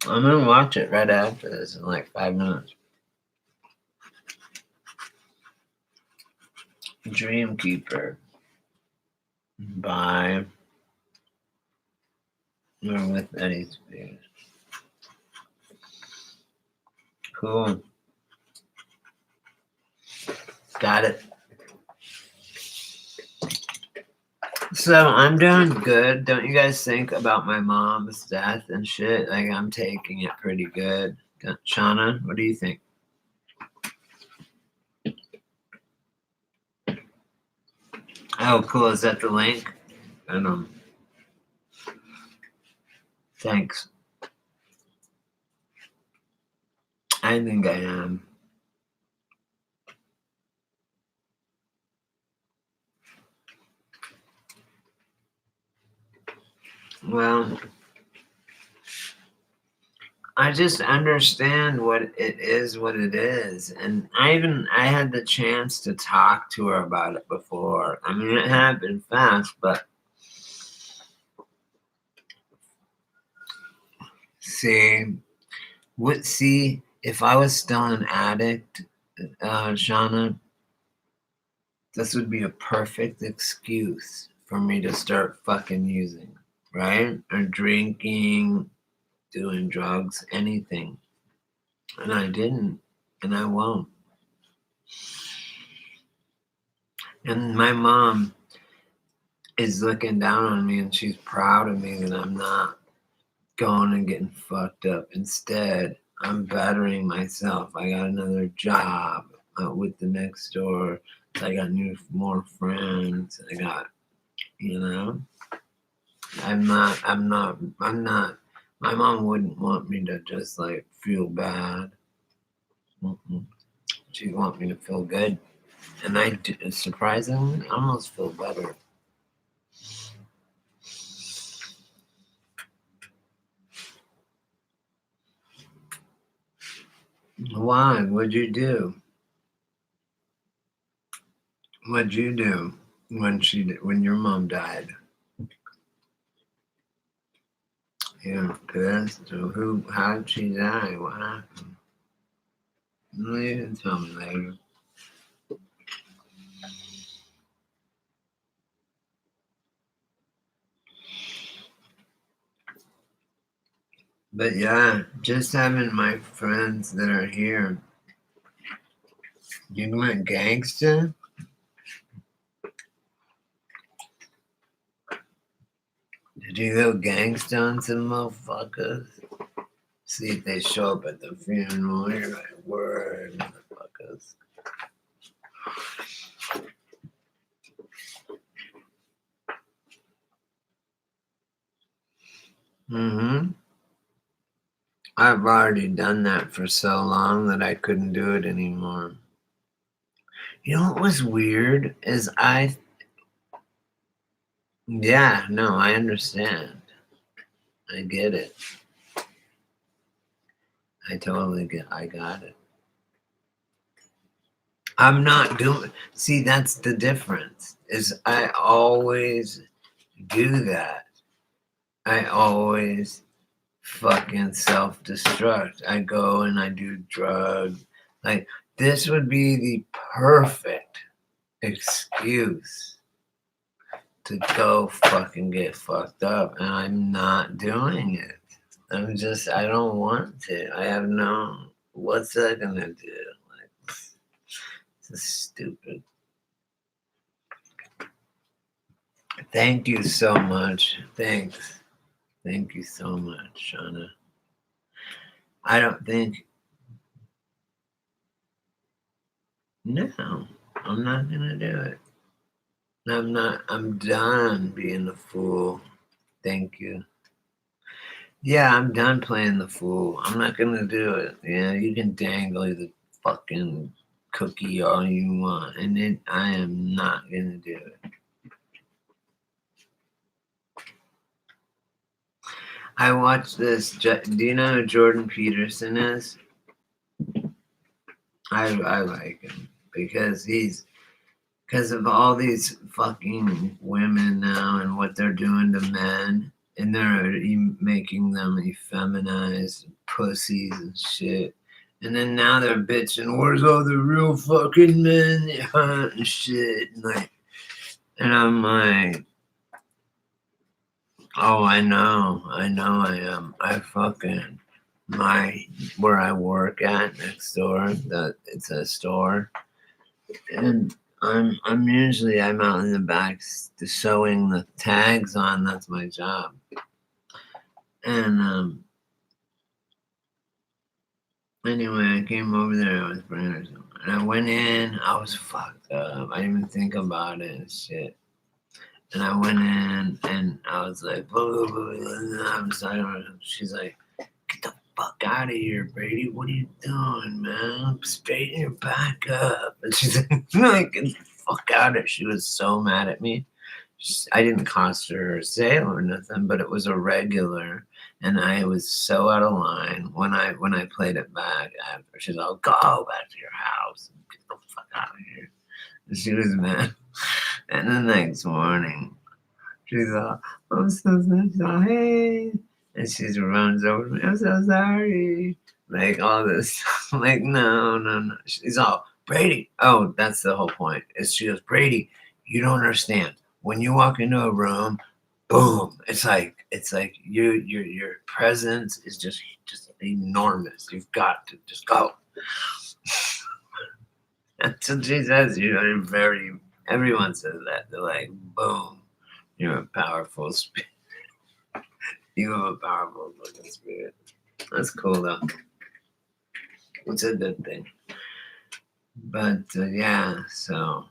I'm gonna watch it right after this in like 5 minutes. Dreamkeeper by or with Eddie Spears. Cool. Got it. So I'm doing good. Don't you guys think about my mom's death and shit? Like I'm taking it pretty good. Shauna, what do you think? Oh, cool. Is that the link? And thanks. I think I am. Well, I just understand what it is. And I had the chance to talk to her about it before. I mean, it happened fast, but see, if I was still an addict, Shauna, this would be a perfect excuse for me to start fucking using, right? Or drinking, doing drugs, anything. And I didn't, and I won't. And my mom is looking down on me and she's proud of me that I'm not going and getting fucked up. Instead, I'm bettering myself. I got another job with the next door. I got more friends. I got, I'm not, my mom wouldn't want me to just like feel bad. She'd want me to feel good. And I do, surprisingly, almost feel better. Why? What'd you do? What'd you do when your mom died? You're pissed? So how did she die? What happened? You can tell me later. But yeah, just having my friends that are here. You went gangsta? Did you go gangsta on some motherfuckers? See if they show up at the funeral. You're like, word, motherfuckers. Mm-hmm. I've already done that for so long that I couldn't do it anymore. You know what was weird is yeah, no, I understand. I get it. I got it. I'm not doing, see, that's the difference, is I always do that. I always fucking self-destruct. I go and I do drugs. Like, this would be the perfect excuse to go fucking get fucked up, and I'm not doing it. I don't want to. I have no, what's that gonna do? Like, this is stupid. Thank you so much. Thanks. Thank you so much, Shauna. I don't think, no, I'm not gonna do it. I'm done being a fool. Thank you. Yeah, I'm done playing the fool. I'm not gonna do it. Yeah, you can dangle the fucking cookie all you want, and I am not gonna do it. I watched this. Do you know who Jordan Peterson is? I like him because of all these fucking women now and what they're doing to men, and they're making them effeminized pussies and shit. And then now they're bitching, where's all the real fucking men and shit? And I'm like, oh, I know, I am. I fucking where I work at next door. It's a store, and I'm usually I'm out in the back sewing the tags on. That's my job. And anyway, I came over there. I was bringing something, and I went in. I was fucked up. I didn't even think about it and shit. And I went in, and I was like, blah, blah, blah. She's like, get the fuck out of here, Brady. What are you doing, man? Straighten your back up. And she's like, get the fuck out of it. She was so mad at me. I didn't cost her a sale or nothing, but it was a regular. And I was so out of line when I played it back after. She's like, go back to your house and get the fuck out of here. And she was mad. And the next morning, she's like, I'm so sorry. And she runs over to me, I'm so sorry. Like all this. I'm like, no. She's all, Brady. Oh, that's the whole point. She goes, Brady, you don't understand. When you walk into a room, boom. It's like your presence is just enormous. You've got to just go. That's what she says. You're very, everyone says that. They're like, boom, you're a powerful spirit. You have a powerful fucking spirit. That's cool though. It's a good thing. But yeah, so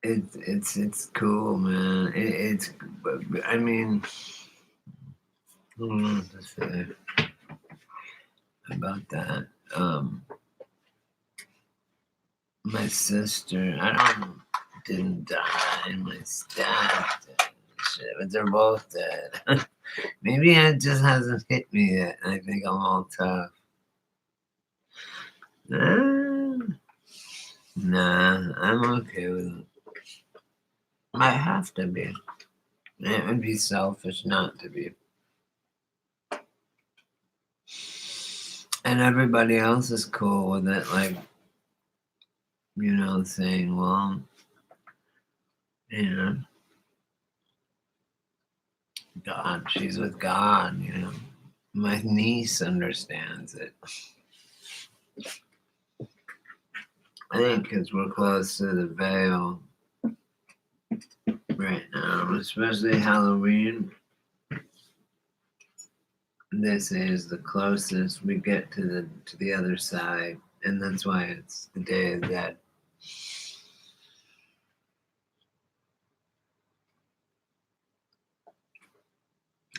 it's cool, man. I mean, I don't know what to say about that. My sister, didn't die. My dad did. Shit, but they're both dead. Maybe it just hasn't hit me yet. I think I'm all tough. Nah, I'm okay with it. I have to be. It would be selfish not to be. And everybody else is cool with it. Like, saying, well, God, she's with God, My niece understands it. I think because we're close to the veil right now, especially Halloween. This is the closest we get to the other side, and that's why it's the Day of the Dead.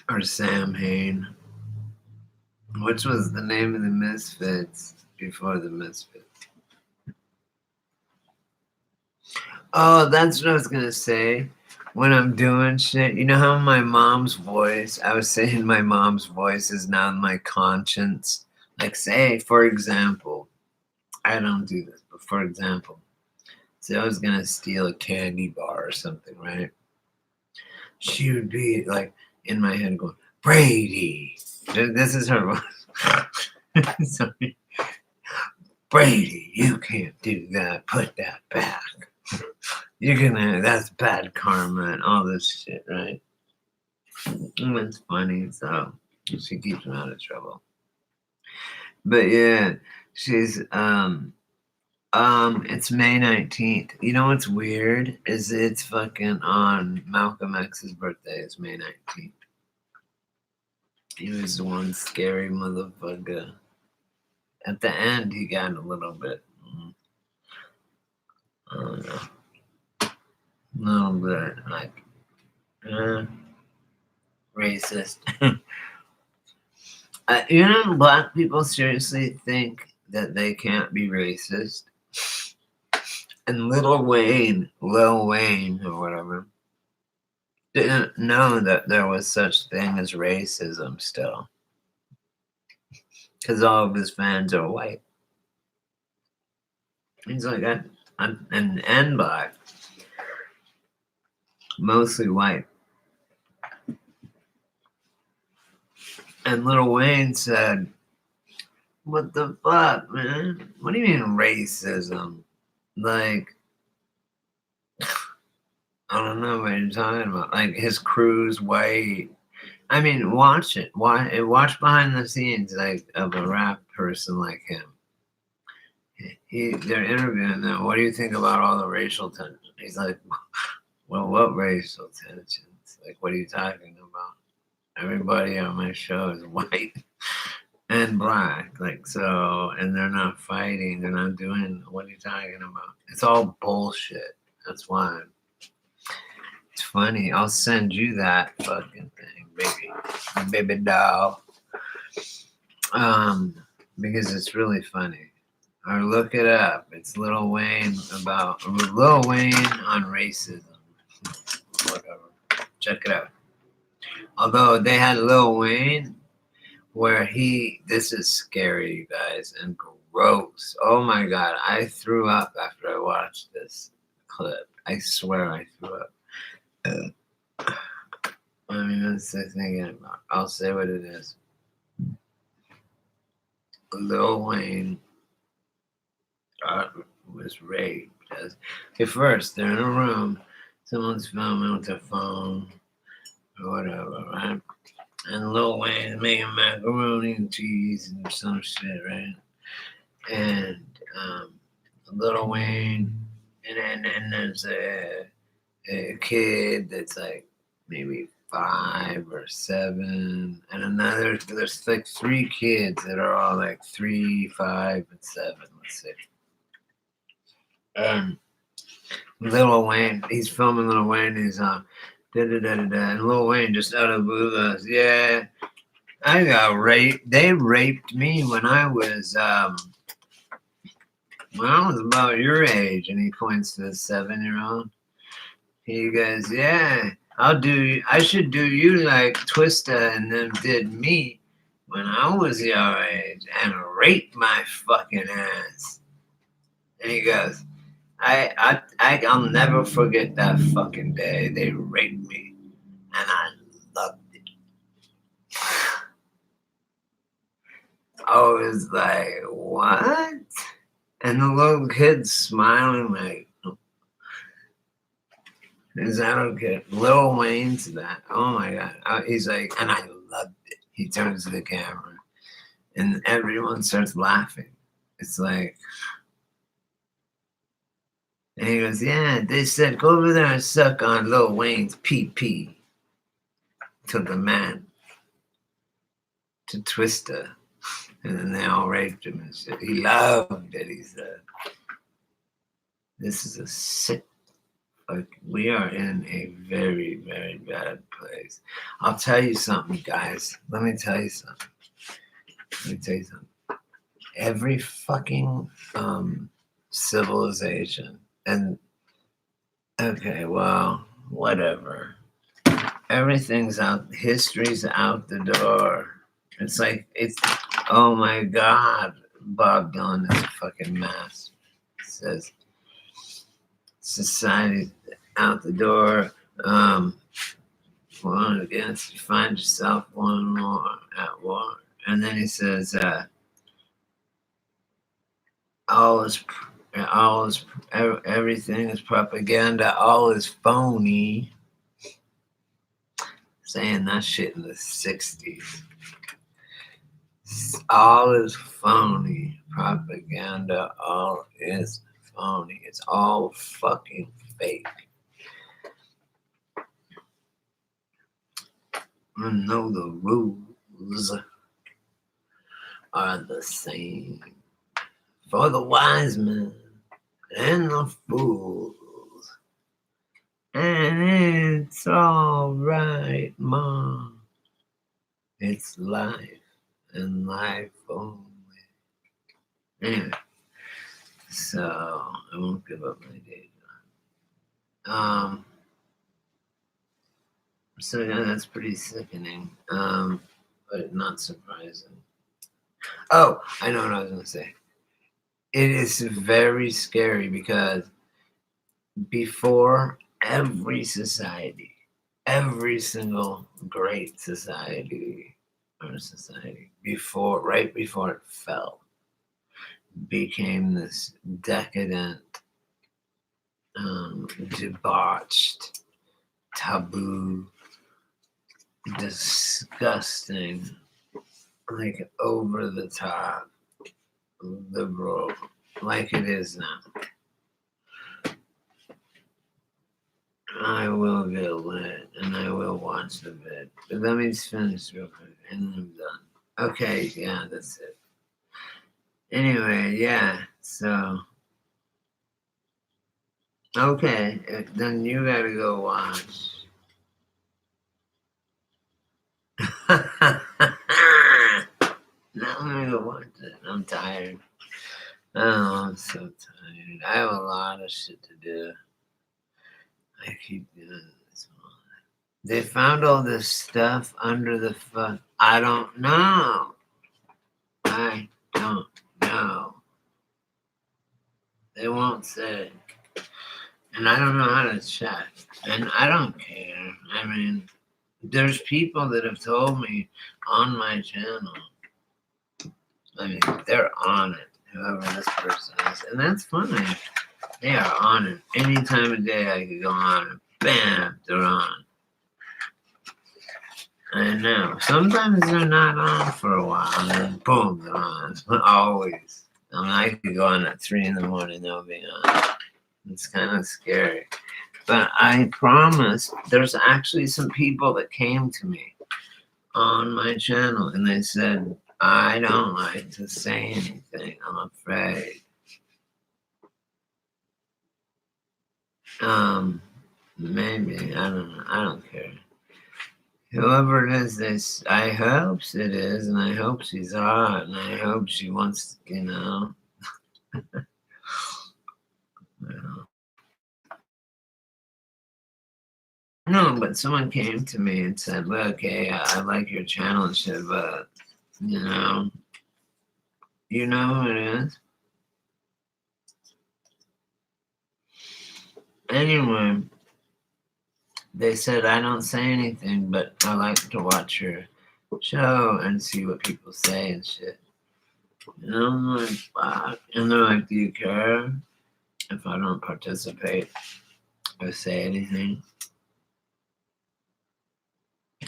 Or Samhain, which was the name of the Misfits before the Misfits. Oh, that's what I was gonna say. When I'm doing shit, you know how my mom's voice, I was saying my mom's voice is now my conscience. Like, say, for example, I don't do this, but for example, say I was gonna steal a candy bar or something, right? she would be like in my head going, Brady. This is her voice. Sorry. Brady, you can't do that. Put that back. You're gonna, that's bad karma and all this shit, right? And it's funny, so she keeps him out of trouble. But yeah, she's it's May 19th. You know what's weird is it's fucking on Malcolm X's birthday. It's May 19th. He was the one scary motherfucker. At the end, he got a little bit, I don't know, a little bit like racist. You know, black people seriously think that they can't be racist. And Lil Wayne, or whatever, didn't know that there was such thing as racism still. Because all of his fans are white. He's like, and black. Mostly white. And Lil Wayne said, what the fuck, man? What do you mean racism? Like, I don't know what you're talking about. Like, his crew's white. I mean, watch it. Watch behind the scenes, like, of a rap person like him. They're interviewing them. What do you think about all the racial tension? He's like, well, what racial tensions? Like, what are you talking about? Everybody on my show is white and black. Like, so, and they're not fighting. They're not doing, what are you talking about? It's all bullshit. That's why. It's funny. I'll send you that fucking thing, baby doll. Because it's really funny. Or look it up. It's Lil Wayne on racism. Whatever. Check it out. Although they had Lil Wayne where this is scary, you guys, and gross. Oh my God. I threw up after I watched this clip. I swear I threw up. I mean, that's the thing. I'll say what it is. Lil Wayne was raped. Okay, first, they're in a room. Someone's filming with their phone or whatever, right? And Lil Wayne making macaroni and cheese and some shit, right? And Lil Wayne, and there's a kid that's like maybe 5 or 7, and there's like 3 kids that are all like 3, 5, and 7, let's say. And Lil Wayne, he's filming Lil Wayne, he's and Lil Wayne just out of the blue goes, yeah, I got raped. They raped me when I was about your age, and he points to the 7-year-old. He goes, yeah, I should do you like Twista and them did me when I was your age and rape my fucking ass. And he goes, I'll never forget that fucking day they raped me, and I loved it. I was like, what? And the little kid's smiling like, is that okay? Lil Wayne's that. Oh my God. He's like, and I loved it. He turns to the camera and everyone starts laughing. It's like, and he goes, yeah, they said, go over there and suck on Lil Wayne's pee-pee. Took the man to Twista. And then they all raped him and shit. He loved it, he said. This is a sick, like, we are in a very, very bad place. I'll tell you something, guys. Let me tell you something. Every fucking civilization, and okay, well, whatever. Everything's out. History's out the door. It's like, oh my God. Bob Dylan is a fucking mess. It says, society's out the door. one against, you find yourself one more at war. And then he says, everything is propaganda, all is phony. Saying that shit in the 60s. All is phony. Propaganda, all is phony. It's all fucking fake. I know the rules are the same for the wise men and the fools. And it's all right, Mom. It's life and life only. Anyway, so I won't give up my day job. So yeah, that's pretty sickening. But not surprising. Oh, I know what I was gonna say. It is very scary because before every society, every single great society right before it fell, became this decadent, debauched, taboo, disgusting, like over the top, liberal, like it is now. I will get lit and I will watch the vid. But let me just finish real quick and I'm done. Okay, yeah, that's it. Anyway, yeah, so. Okay, then you gotta go watch. No, I'm gonna go watch it. I'm tired. Oh, I'm so tired. I have a lot of shit to do. I keep doing this one. They found all this stuff under the I don't know. I don't know. They won't say. And I don't know how to check. And I don't care. I mean, there's people that have told me on my channel. I mean, they're on it, whoever this person is. And that's fine. They are on it. Any time of day I could go on and bam, they're on. I know. Sometimes they're not on for a while and then boom, they're on. Always. I mean, I could go on at 3 a.m, they'll be on. It's kind of scary. But I promise there's actually some people that came to me on my channel and they said, I don't like to say anything. I'm afraid. Maybe. I don't know. I don't care. Whoever it is, I hope it is, and I hope she's hot, and I hope she wants, you know. No, but someone came to me and said, look, hey, I like your channel and shit, but, you know who it is? Anyway, they said, I don't say anything, but I like to watch your show and see what people say and shit. And I'm like, fuck. And they're like, do you care if I don't participate or say anything?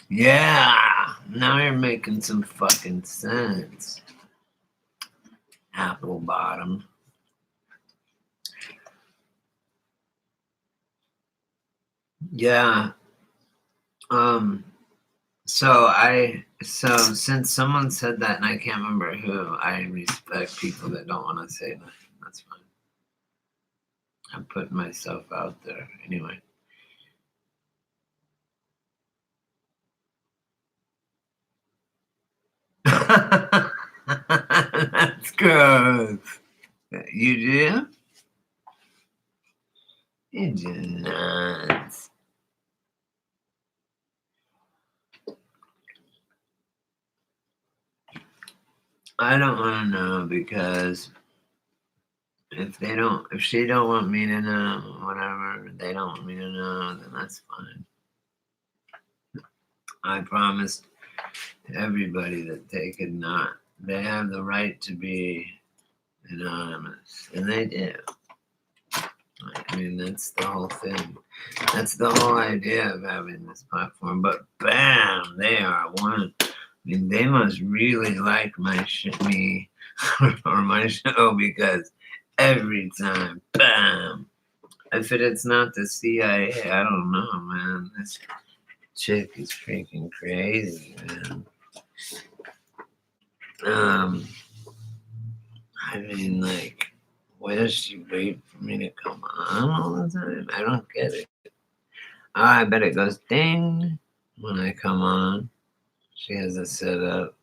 Yeah, now you're making some fucking sense. Apple bottom. Yeah. So since someone said that and I can't remember who, I respect people that don't want to say nothing. That's fine. I'm putting myself out there anyway. That's gross. You do? You do not. I don't want to know because if she don't want me to know, whatever, they don't want me to know, then that's fine. I promised everybody that they could not. They have the right to be anonymous, and they do. I mean, that's the whole thing. That's the whole idea of having this platform. But bam, they are one. I mean, they must really like my me or my show because every time, bam. If it's not the CIA, I don't know, man. This chick is freaking crazy, man. I mean, like, why does she wait for me to come on all the time? I don't get it. Oh, I bet it goes ding when I come on. She has it set up,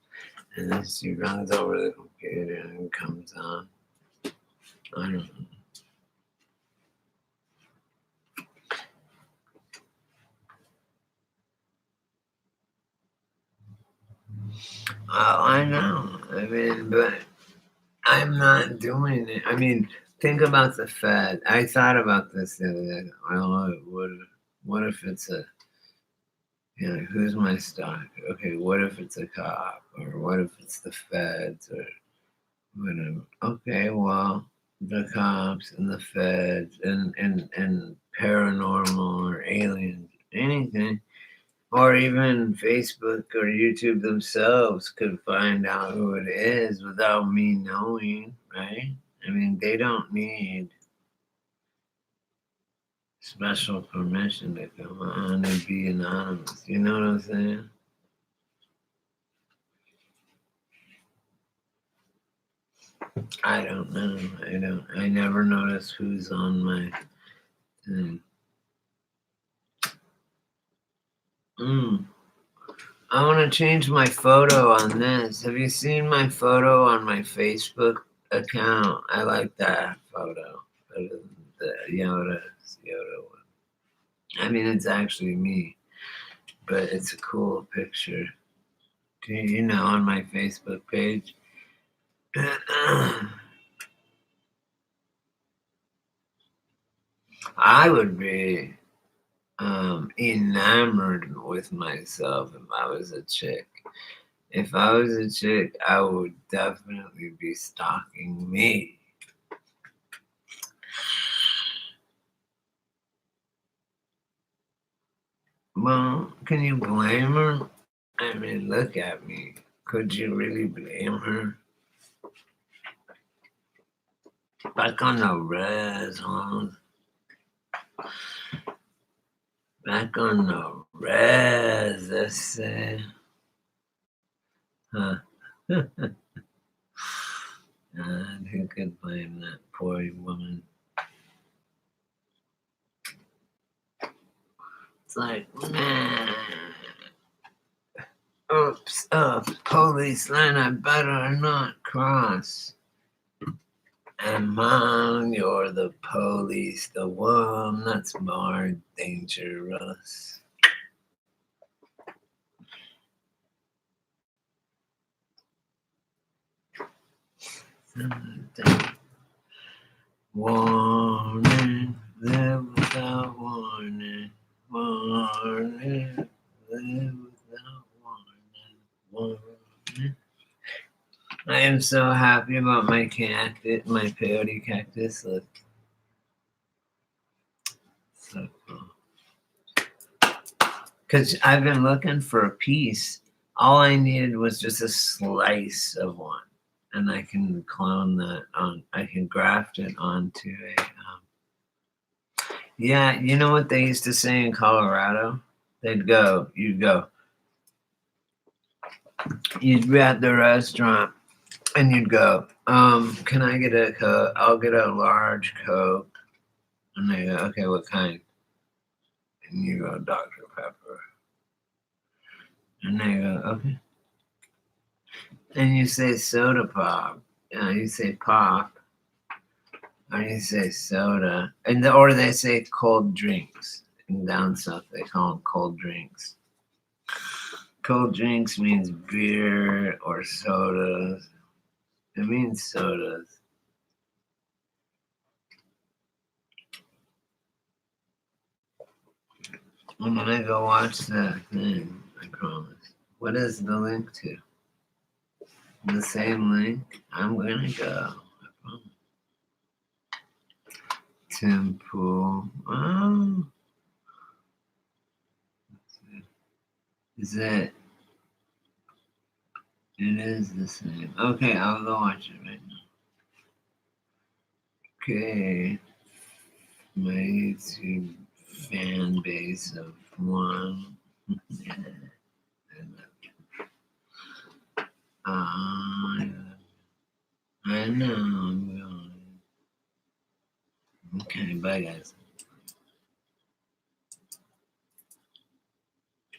and then she runs over the computer and comes on. I don't know. Oh, I know. I mean, but I'm not doing it. I mean, think about the Fed. I thought about this the other day. Well, what if it's a, who's my stock? Okay, what if it's a cop? Or what if it's the Feds? Or whatever. Okay, well, the cops and the Feds and paranormal or aliens, anything. Or even Facebook or YouTube themselves could find out who it is without me knowing, right? I mean, they don't need special permission to come on and be anonymous. You know what I'm saying? I don't know. I never notice who's on my thing. I want to change my photo on this. Have you seen my photo on my Facebook account? I like that photo. Better than the Yoda one. I mean, it's actually me, but it's a cool picture. Do you know on my Facebook page? I would be enamored with myself if I was a chick. If I was a chick, I would definitely be stalking me. Well, can you blame her? I mean, look at me. Could you really blame her? Back on the res, huh? Back on the res, let's say. Huh. And who could blame that poor woman? It's like, man. Oops, police line, I better not cross. And mom, you're the police, the one that's more dangerous. Warning, live without warning. Warning, live without warning. Warning. I am so happy about my cactus, my peyote cactus. Look, so cool. Because I've been looking for a piece. All I needed was just a slice of one, and I can clone that on. I can graft it onto a. Yeah, you know what they used to say in Colorado? You'd go, you'd be at the restaurant, and you'd go, can I get a Coke? I'll get a large Coke. And they go, okay, what kind? And you go, Dr. Pepper. And they go, okay. And you say soda pop. You say pop. Or you say soda. Or they say cold drinks. And down south, they call them cold drinks. Cold drinks means beer or sodas. It means sodas. I'm gonna go watch that thing. I promise. What is the link to? The same link? I'm gonna go. I promise. Temple. Oh. Is it? It is the same. Okay, I'll go watch it right now. Okay. My YouTube fan base of one. Yeah, I love you. I know I'm going. Okay, bye guys.